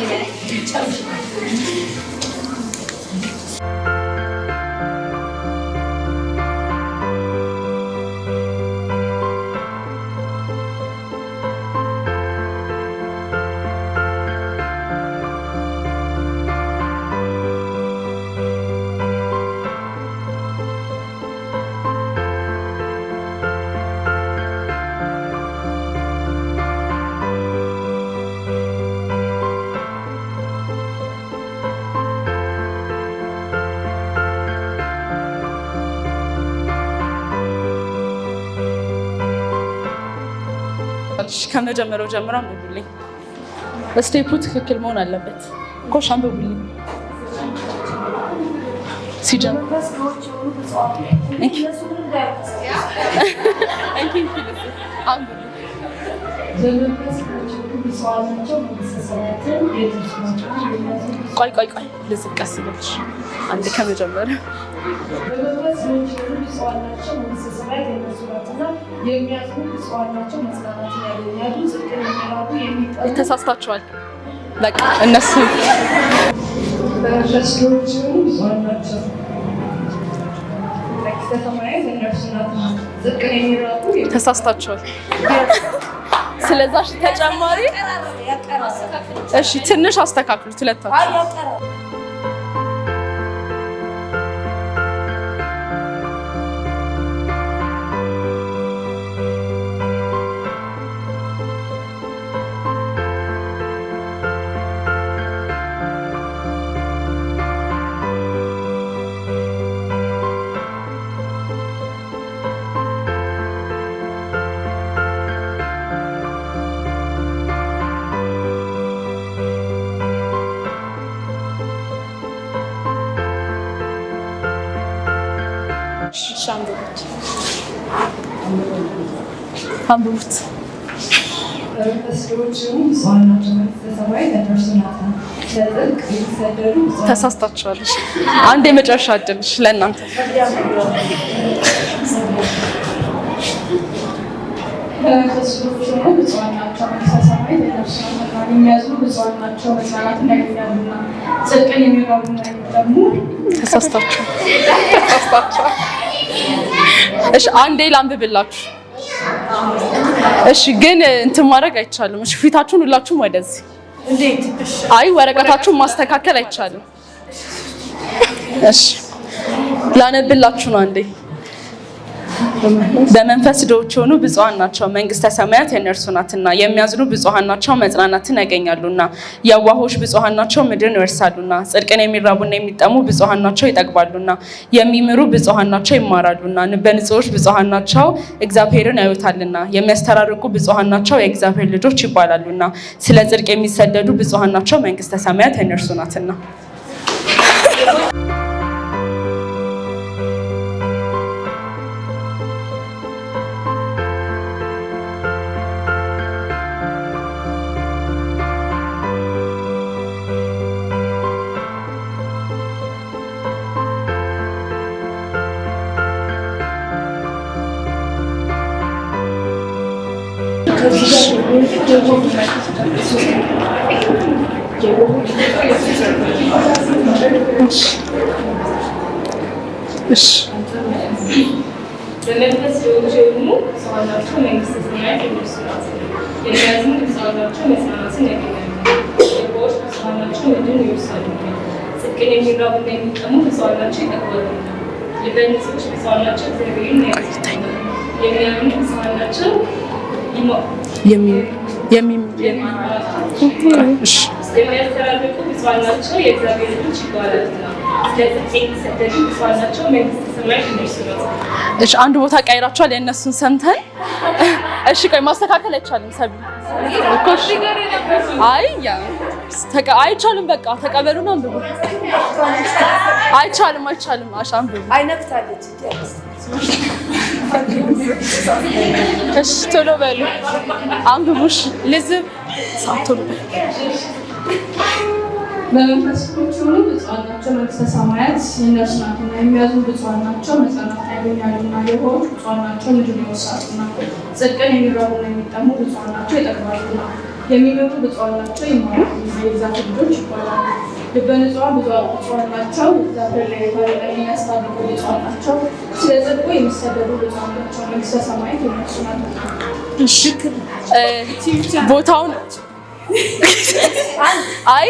ከመጀመሪያው ጀምሮ አንብቡልኝ። ስቴፑ ትክክል መሆን አለበት። ጎሽ አንብቡልኝ። ሲጀምር ቆይ ልዝብ ቀስ ይበልሽ። አንድ ከመጀመሪያ ተሳስታችኋል። በቃ እነሱ ተሳስታችኋል። ስለዛ ተጨማሪ እሺ ትንሽ አስተካክሉት ሁለታችሁ አንብቡት። ተሳስታችኋል። አንድ የመጨረሻ እድልሽ ለእናንተ ተሳስታችኋል። እሺ አንዴ ላንብብላችሁ። እሺ ግን እንትን ማድረግ አይቻልም። እሺ ፊታችሁን ሁላችሁም ወደዚህ። አይ ወረቀታችሁን ማስተካከል አይቻልም። እሺ ላነብላችሁ ነው አንዴ። በመንፈስ ድሆች የሆኑ ብፁዓን ናቸው መንግስተ ሰማያት የእነርሱ ናትና። የሚያዝኑ ብፁዓን ናቸው መጽናናትን ያገኛሉና። የዋሆች ብፁዓን ናቸው ምድርን ይወርሳሉና። ጽድቅን የሚራቡና የሚጠሙ ብፁዓን ናቸው ይጠግባሉና። የሚምሩ ብፁዓን ናቸው ይማራሉና። ልበ ንጹሖች ብፁዓን ናቸው እግዚአብሔርን ያዩታልና። የሚያስተራርቁ ብፁዓን ናቸው የእግዚአብሔር ልጆች ይባላሉና። ስለ ጽድቅ የሚሰደዱ ብፁዓን ናቸው መንግስተ ሰማያት የእነርሱ ናትና።
በመንፈስ ድሆች የሆኑ ብፁዓን ናቸው መንግስተ ሰማያት የእነርሱ ናት። የሚያዝኑ ብፁዓን ናቸው መጽናናትን ያገኛሉ። የዋሆች ብፁዓን ናቸው ምድርን ይወርሳሉና። ጽድቅን የሚራቡና የሚጠሙ ብፁዓን ናቸው ይጠግባሉና። ልበ ንጹሖች ብፁዓን ናቸው እግዚአብሔርን ያዩታልና። የሚያምኑ ብፁዓን ናቸው የሚያስተራርቁ ብፁዓን ናቸው የእግዚአብሔር ልጆች ይባላሉና። ለጽድቅ የሚሰደዱ ብፁዓን ናቸው መንግስተ ሰማያት የእነርሱ ናት።
እሺ አንድ ቦታ ቀይራችኋል የእነሱን ሰምተን። እሺ ቆይ ማስተካከል አይቻልም ሰቢ እኮሽ አይ ያ አይቻልም በቃ ተቀበሉና አንብቡ። አይቻልም አሽ አንብቡ።
አይነክታለች
እሺ ቶሎ በሉ አንብቡሽ ልዝብ ሳቶሎ
በመንፈስ ድሆች የሆኑ ብፁዓን ናቸው መንግስተ ሰማያት የእነርሱ ናትና። የሚያዝኑ ብፁዓን ናቸው መጽናናትን ያገኛሉና። የዋሆች ብፁዓን ናቸው ምድርን ይወርሳሉና። ጽድቅን የሚራቡና የሚጠሙ ብፁዓን ናቸው ይጠግባሉና። የሚምሩ ብፁዓን ናቸው ይማራሉና የእግዚአብሔር ልጆች ይባላሉ። ልበ ንጹሐን ብፁዓን ናቸው እግዚአብሔርን ያዩታልና። የሚያስታርቁ ብፁዓን ናቸው ስለ ጽድቁ የሚሰደዱ ብፁዓን ናቸው መንግስተ ሰማያት የእነርሱ ናትና።
ቦታውን አይ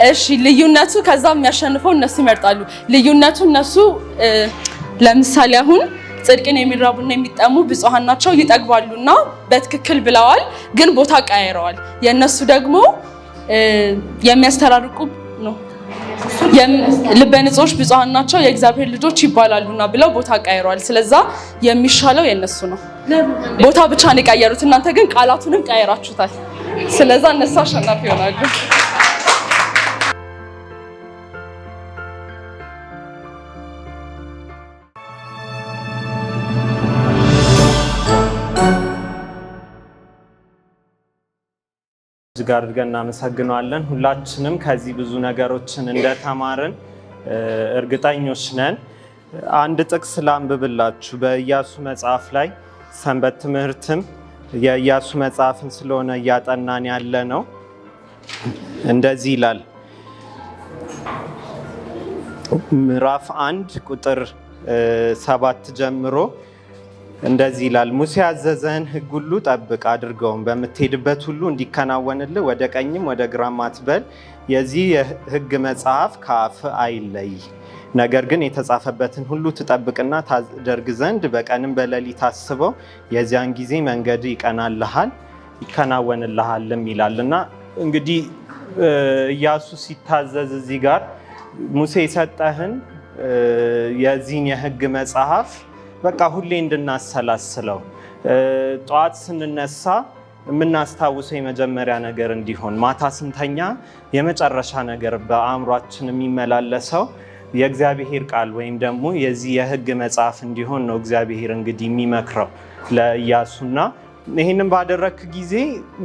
እሺ ልዩነቱ ከዛ የሚያሸንፈው እነሱ ይመርጣሉ። ልዩነቱ እነሱ ለምሳሌ አሁን ጽድቅን የሚራቡና የሚጠሙ ብፁዓን ናቸው ይጠግባሉና በትክክል ብለዋል፣ ግን ቦታ ቀያይረዋል። የእነሱ ደግሞ የሚያስተራርቁ ነው። ልበ ንጹሖች ብፁዓን ናቸው የእግዚአብሔር ልጆች ይባላሉና ብለው ቦታ ቀያይረዋል። ስለዛ የሚሻለው የእነሱ ነው። ቦታ ብቻ ነው የቀየሩት፣ እናንተ ግን ቃላቱንም ቀያይራችሁታል። ስለዛ እነሱ አሸናፊ ይሆናሉ።
እጅግ አድርገን እናመሰግነዋለን። ሁላችንም ከዚህ ብዙ ነገሮችን እንደተማርን እርግጠኞች ነን። አንድ ጥቅስ ላንብብላችሁ። በኢያሱ መጽሐፍ ላይ ሰንበት ትምህርትም የኢያሱ መጽሐፍን ስለሆነ እያጠናን ያለ ነው። እንደዚህ ይላል። ምዕራፍ 1 ቁጥር 7 ጀምሮ እንደዚህ ይላል፣ ሙሴ ያዘዘህን ሕግ ሁሉ ጠብቅ አድርገውም፣ በምትሄድበት ሁሉ እንዲከናወንልህ ወደ ቀኝም ወደ ግራም አትበል። የዚህ የሕግ መጽሐፍ ከአፍ አይለይ፣ ነገር ግን የተጻፈበትን ሁሉ ትጠብቅና ታደርግ ዘንድ በቀንም በሌሊት አስበው፣ የዚያን ጊዜ መንገድ ይቀናልሃል ይከናወንልሃልም ይላልና እንግዲህ ኢያሱ ሲታዘዝ እዚህ ጋር ሙሴ የሰጠህን የዚህን የሕግ መጽሐፍ በቃ ሁሌ እንድናሰላስለው ጠዋት ስንነሳ የምናስታውሰው የመጀመሪያ ነገር እንዲሆን፣ ማታ ስንተኛ የመጨረሻ ነገር በአእምሯችን የሚመላለሰው የእግዚአብሔር ቃል ወይም ደግሞ የዚህ የሕግ መጽሐፍ እንዲሆን ነው እግዚአብሔር እንግዲህ የሚመክረው ለኢያሱና ይህንን ባደረክ ጊዜ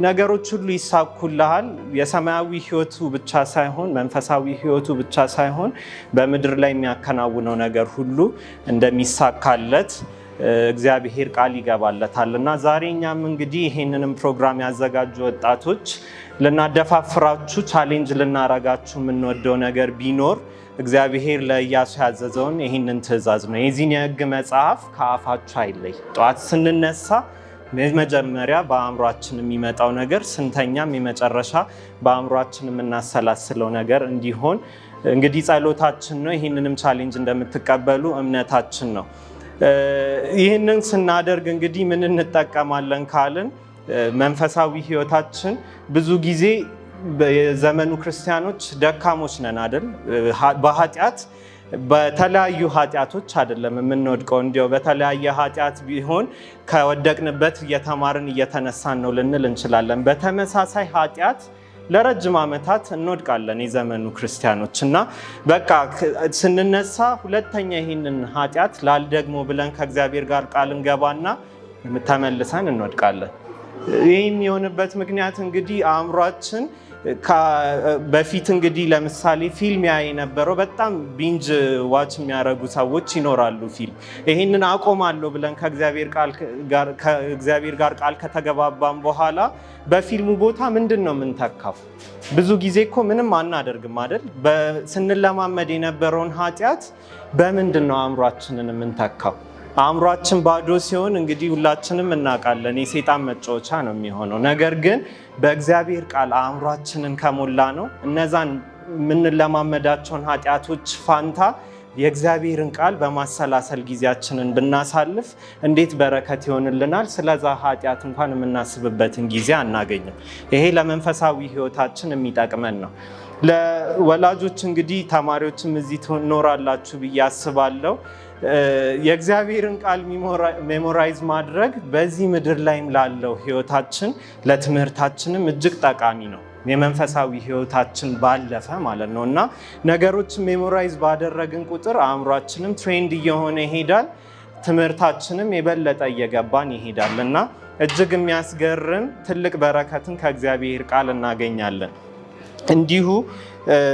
ነገሮች ሁሉ ይሳኩልሃል። የሰማያዊ ሕይወቱ ብቻ ሳይሆን መንፈሳዊ ሕይወቱ ብቻ ሳይሆን በምድር ላይ የሚያከናውነው ነገር ሁሉ እንደሚሳካለት እግዚአብሔር ቃል ይገባለታል እና ዛሬ እኛም እንግዲህ ይህንንም ፕሮግራም ያዘጋጁ ወጣቶች ልናደፋፍራችሁ ቻሌንጅ ልናረጋችሁ የምንወደው ነገር ቢኖር እግዚአብሔር ለኢያሱ ያዘዘውን ይህንን ትእዛዝ ነው። የዚህን የሕግ መጽሐፍ ከአፋችሁ አይለይ። ጠዋት ስንነሳ መጀመሪያ በአእምሯችን የሚመጣው ነገር ስንተኛም የመጨረሻ በአእምሯችን የምናሰላስለው ነገር እንዲሆን እንግዲህ ጸሎታችን ነው። ይህንንም ቻሌንጅ እንደምትቀበሉ እምነታችን ነው። ይህንን ስናደርግ እንግዲህ ምን እንጠቀማለን ካልን መንፈሳዊ ሕይወታችን ብዙ ጊዜ የዘመኑ ክርስቲያኖች ደካሞች ነን አይደል? በኃጢአት በተለያዩ ኃጢአቶች አይደለም የምንወድቀው፣ እንዲያው በተለያየ ኃጢአት ቢሆን ከወደቅንበት እየተማርን እየተነሳን ነው ልንል እንችላለን። በተመሳሳይ ኃጢአት ለረጅም ዓመታት እንወድቃለን የዘመኑ ክርስቲያኖች እና በቃ ስንነሳ ሁለተኛ ይህንን ኃጢአት ላልደግሞ ብለን ከእግዚአብሔር ጋር ቃል እንገባና ተመልሰን እንወድቃለን። ይህም የሆነበት ምክንያት እንግዲህ አእምሯችን በፊት እንግዲህ ለምሳሌ ፊልም ያይ የነበረው በጣም ቢንጅ ዋች የሚያደርጉ ሰዎች ይኖራሉ። ፊልም ይህንን አቆማለሁ ብለን ከእግዚአብሔር ጋር ቃል ከተገባባን በኋላ በፊልሙ ቦታ ምንድን ነው የምንተካው? ብዙ ጊዜ እኮ ምንም አናደርግም አይደል? ስንለማመድ የነበረውን ኃጢአት በምንድን ነው አእምሯችንን የምንተካው? አእምሯችን ባዶ ሲሆን እንግዲህ ሁላችንም እናውቃለን የሰይጣን መጫወቻ ነው የሚሆነው። ነገር ግን በእግዚአብሔር ቃል አእምሯችንን ከሞላ ነው እነዛን የምንለማመዳቸውን ኃጢአቶች ፋንታ የእግዚአብሔርን ቃል በማሰላሰል ጊዜያችንን ብናሳልፍ እንዴት በረከት ይሆንልናል። ስለዛ ኃጢአት እንኳን የምናስብበትን ጊዜ አናገኝም። ይሄ ለመንፈሳዊ ሕይወታችን የሚጠቅመን ነው። ለወላጆች እንግዲህ ተማሪዎችም እዚህ ትኖራላችሁ ብዬ አስባለሁ። የእግዚአብሔርን ቃል ሜሞራይዝ ማድረግ በዚህ ምድር ላይም ላለው ሕይወታችን ለትምህርታችንም እጅግ ጠቃሚ ነው። የመንፈሳዊ ሕይወታችን ባለፈ ማለት ነው እና ነገሮችን ሜሞራይዝ ባደረግን ቁጥር አእምሯችንም ትሬንድ እየሆነ ይሄዳል፣ ትምህርታችንም የበለጠ እየገባን ይሄዳል እና እጅግ የሚያስገርም ትልቅ በረከትን ከእግዚአብሔር ቃል እናገኛለን። እንዲሁ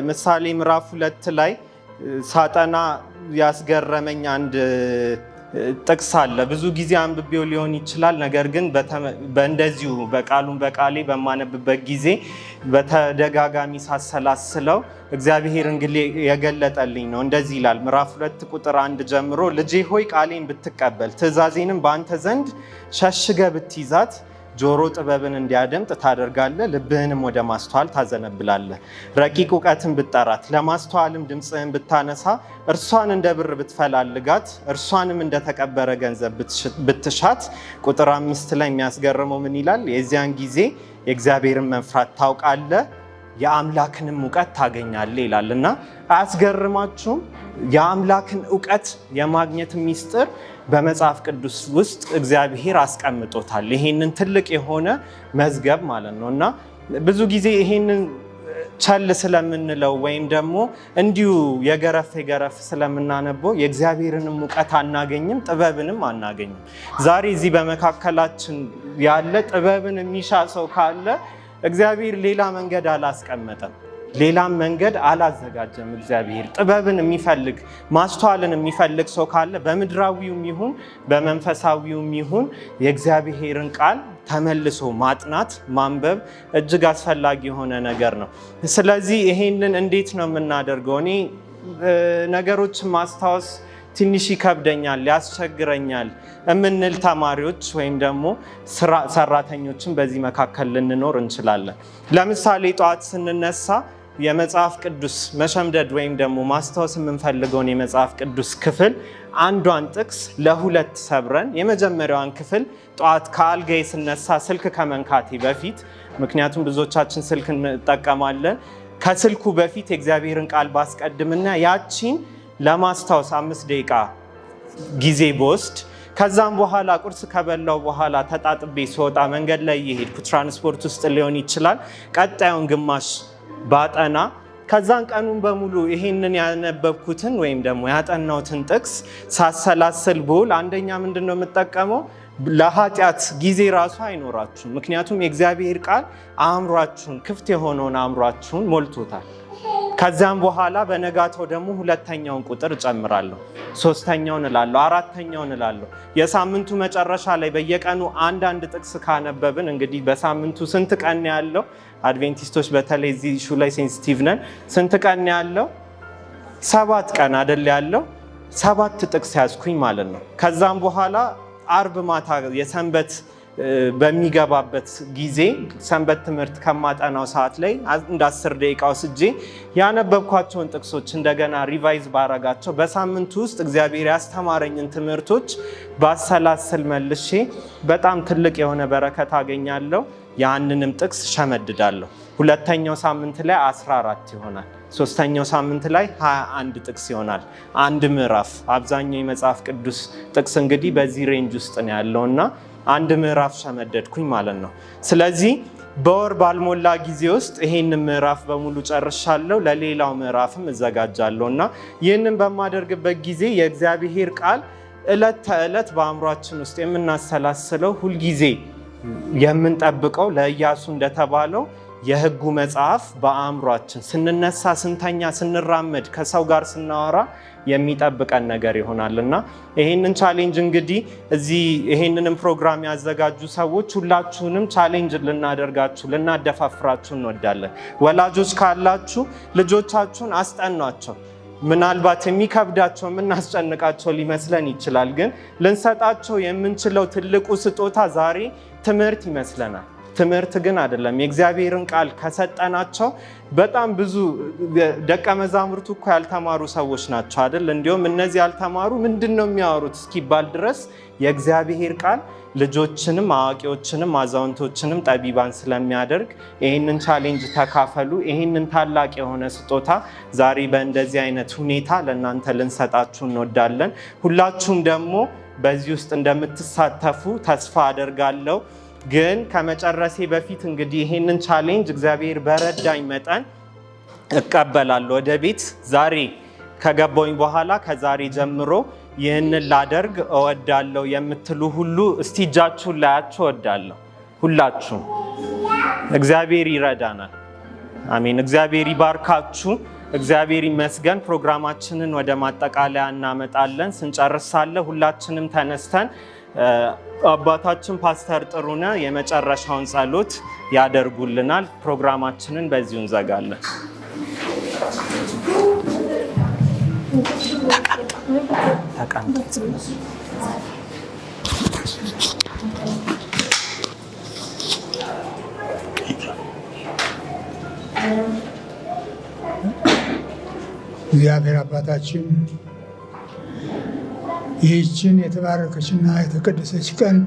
ምሳሌ ምዕራፍ 2 ላይ ሳጠና ያስገረመኝ አንድ ጥቅስ አለ። ብዙ ጊዜ አንብቤው ሊሆን ይችላል። ነገር ግን በእንደዚሁ በቃሌ በማነብበት ጊዜ በተደጋጋሚ ሳሰላስለው እግዚአብሔር እንግዲህ የገለጠልኝ ነው። እንደዚህ ይላል ምዕራፍ 2 ቁጥር 1 ጀምሮ፣ ልጄ ሆይ ቃሌን ብትቀበል ትእዛዜንም በአንተ ዘንድ ሸሽገ ብትይዛት ጆሮ ጥበብን እንዲያደምጥ ታደርጋለህ፣ ልብህንም ወደ ማስተዋል ታዘነብላለህ። ረቂቅ እውቀትን ብትጠራት ለማስተዋልም ድምፅህን ብታነሳ፣ እርሷን እንደ ብር ብትፈላልጋት፣ እርሷንም እንደተቀበረ ገንዘብ ብትሻት። ቁጥር 5 ላይ የሚያስገርመው ምን ይላል? የዚያን ጊዜ የእግዚአብሔርን መፍራት ታውቃለህ፣ የአምላክንም እውቀት ታገኛለህ ይላል እና አያስገርማችሁም? የአምላክን እውቀት የማግኘት ሚስጥር በመጽሐፍ ቅዱስ ውስጥ እግዚአብሔር አስቀምጦታል። ይሄንን ትልቅ የሆነ መዝገብ ማለት ነው እና ብዙ ጊዜ ይሄንን ቸል ስለምንለው ወይም ደግሞ እንዲሁ የገረፍ ስለምናነበው የእግዚአብሔርንም እውቀት አናገኝም፣ ጥበብንም አናገኝም። ዛሬ እዚህ በመካከላችን ያለ ጥበብን የሚሻ ሰው ካለ እግዚአብሔር ሌላ መንገድ አላስቀመጠም፣ ሌላም መንገድ አላዘጋጀም። እግዚአብሔር ጥበብን የሚፈልግ ማስተዋልን የሚፈልግ ሰው ካለ በምድራዊውም ይሁን በመንፈሳዊውም ይሁን የእግዚአብሔርን ቃል ተመልሶ ማጥናት ማንበብ እጅግ አስፈላጊ የሆነ ነገር ነው። ስለዚህ ይሄንን እንዴት ነው የምናደርገው? እኔ ነገሮችን ማስታወስ ትንሽ ይከብደኛል፣ ያስቸግረኛል እምንል ተማሪዎች ወይም ደግሞ ሰራተኞችን በዚህ መካከል ልንኖር እንችላለን። ለምሳሌ ጠዋት ስንነሳ የመጽሐፍ ቅዱስ መሸምደድ ወይም ደግሞ ማስታወስ የምንፈልገውን የመጽሐፍ ቅዱስ ክፍል አንዷን ጥቅስ ለሁለት ሰብረን የመጀመሪያዋን ክፍል ጠዋት ከአልጋዬ ስነሳ ስልክ ከመንካቴ በፊት፣ ምክንያቱም ብዙዎቻችን ስልክ እንጠቀማለን፣ ከስልኩ በፊት የእግዚአብሔርን ቃል ባስቀድምና ያቺን ለማስታወስ 5 ደቂቃ ጊዜ በወስድ ከዛም በኋላ ቁርስ ከበላው በኋላ ተጣጥቤ ስወጣ መንገድ ላይ እየሄድኩ ትራንስፖርት ውስጥ ሊሆን ይችላል ቀጣዩን ግማሽ ባጠና ከዛን ቀኑን በሙሉ ይሄንን ያነበብኩትን ወይም ደግሞ ያጠናውትን ጥቅስ ሳሰላስል ብውል አንደኛ ምንድነው የምጠቀመው? ለኃጢአት ጊዜ ራሱ አይኖራችሁም። ምክንያቱም የእግዚአብሔር ቃል አእምሯችሁን ክፍት የሆነውን አእምሯችሁን ሞልቶታል። ከዛም በኋላ በነጋታው ደግሞ ሁለተኛውን ቁጥር እጨምራለሁ፣ ሶስተኛውን እላለሁ፣ አራተኛውን እላለሁ። የሳምንቱ መጨረሻ ላይ በየቀኑ አንዳንድ ጥቅስ ካነበብን እንግዲህ በሳምንቱ ስንት ቀን ያለው? አድቬንቲስቶች በተለይ እዚህ ኢሹ ላይ ሴንሲቲቭ ነን። ስንት ቀን ያለው? 7 ቀን አይደል ያለው? 7 ጥቅስ ያዝኩኝ ማለት ነው። ከዛም በኋላ አርብ ማታ የሰንበት በሚገባበት ጊዜ ሰንበት ትምህርት ከማጠናው ሰዓት ላይ እንደ 10 ደቂቃ ወስጄ ያነበብኳቸውን ጥቅሶች እንደገና ሪቫይዝ ባረጋቸው በሳምንቱ ውስጥ እግዚአብሔር ያስተማረኝን ትምህርቶች ባሰላስል መልሼ በጣም ትልቅ የሆነ በረከት አገኛለሁ። ያንንም ጥቅስ ሸመድዳለሁ። ሁለተኛው ሳምንት ላይ 14 ይሆናል። ሶስተኛው ሳምንት ላይ 21 ጥቅስ ይሆናል። አንድ ምዕራፍ። አብዛኛው የመጽሐፍ ቅዱስ ጥቅስ እንግዲህ በዚህ ሬንጅ ውስጥ ነው ያለውና አንድ ምዕራፍ ሸመደድኩኝ ማለት ነው። ስለዚህ በወር ባልሞላ ጊዜ ውስጥ ይሄንን ምዕራፍ በሙሉ ጨርሻለሁ። ለሌላው ምዕራፍም እዘጋጃለሁ እና ይህንን በማደርግበት ጊዜ የእግዚአብሔር ቃል ዕለት ተዕለት በአእምሯችን ውስጥ የምናሰላስለው ሁልጊዜ የምንጠብቀው ለኢያሱ እንደተባለው የሕጉ መጽሐፍ በአእምሯችን ስንነሳ፣ ስንተኛ፣ ስንራመድ፣ ከሰው ጋር ስናወራ የሚጠብቀን ነገር ይሆናል እና ይሄንን ቻሌንጅ እንግዲህ እዚህ ይሄንንም ፕሮግራም ያዘጋጁ ሰዎች ሁላችሁንም ቻሌንጅ ልናደርጋችሁ ልናደፋፍራችሁ እንወዳለን። ወላጆች ካላችሁ ልጆቻችሁን አስጠኗቸው። ምናልባት የሚከብዳቸው የምናስጨንቃቸው ሊመስለን ይችላል፣ ግን ልንሰጣቸው የምንችለው ትልቁ ስጦታ ዛሬ ትምህርት ይመስለናል። ትምህርት ግን አይደለም። የእግዚአብሔርን ቃል ከሰጠናቸው በጣም ብዙ ደቀ መዛሙርቱ እኮ ያልተማሩ ሰዎች ናቸው አይደል? እንዲሁም እነዚህ ያልተማሩ ምንድን ነው የሚያወሩት እስኪባል ድረስ የእግዚአብሔር ቃል ልጆችንም አዋቂዎችንም አዛውንቶችንም ጠቢባን ስለሚያደርግ ይህንን ቻሌንጅ ተካፈሉ። ይህንን ታላቅ የሆነ ስጦታ ዛሬ በእንደዚህ አይነት ሁኔታ ለእናንተ ልንሰጣችሁ እንወዳለን። ሁላችሁም ደግሞ በዚህ ውስጥ እንደምትሳተፉ ተስፋ አደርጋለሁ። ግን ከመጨረሴ በፊት እንግዲህ ይሄንን ቻሌንጅ እግዚአብሔር በረዳኝ መጠን እቀበላለሁ ወደ ቤት። ዛሬ ከገባኝ በኋላ ከዛሬ ጀምሮ ይህንን ላደርግ እወዳለሁ የምትሉ ሁሉ እስቲ እጃችሁን ላያችሁ እወዳለሁ። ሁላችሁም እግዚአብሔር ይረዳናል። አሜን። እግዚአብሔር ይባርካችሁ። እግዚአብሔር ይመስገን። ፕሮግራማችንን ወደ ማጠቃለያ እናመጣለን። ስንጨርሳለ ሁላችንም ተነስተን አባታችን ፓስተር ጥሩነህ የመጨረሻውን ጸሎት ያደርጉልናል። ፕሮግራማችንን በዚሁ እንዘጋለን።
እግዚአብሔር አባታችን ይህችን የተባረከችና የተቀደሰች ቀን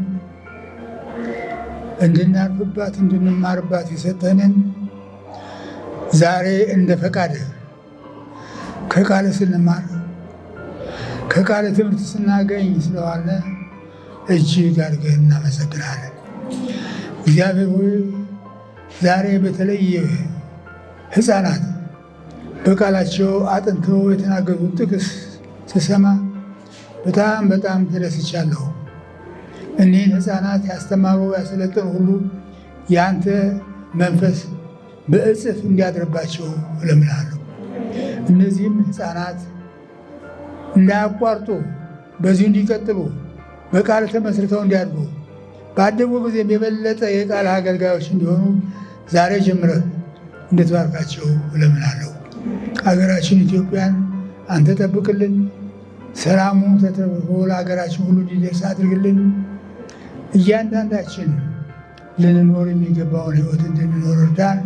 እንድናርፍባት እንድንማርባት የሰጠንን ዛሬ እንደ ፈቃድህ ከቃል ስንማር ከቃል ትምህርት ስናገኝ ስለዋለ እጅግ አድርገን እናመሰግናለን። እግዚአብሔር ሆይ ዛሬ በተለይ ሕፃናት በቃላቸው አጥንተው የተናገሩት ጥቅስ ስሰማ በጣም ተደስቻለሁ። እኒህን ሕፃናት ያስተማሩ ያሰለጠኑ ሁሉ የአንተ መንፈስ በእጥፍ እንዲያድርባቸው እለምናለሁ። እነዚህም ሕፃናት እንዳያቋርጡ በዚሁ እንዲቀጥሉ በቃል ተመስርተው እንዲያድጉ ባደጉ ጊዜም የበለጠ የቃል አገልጋዮች እንዲሆኑ ዛሬ ጀምረህ እንድትባርካቸው እለምናለሁ። ሀገራችን ኢትዮጵያን አንተ ጠብቅልን። ሰላሙ ተተርፎ ለሀገራችን ሁሉ እንዲደርስ አድርግልን። እያንዳንዳችን ልንኖር የሚገባውን ሕይወት እንድንኖር እርዳን።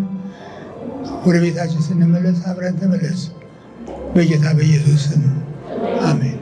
ወደ ቤታችን ስንመለስ አብረን ተመለስ። በጌታ በኢየሱስ ስም አሜን።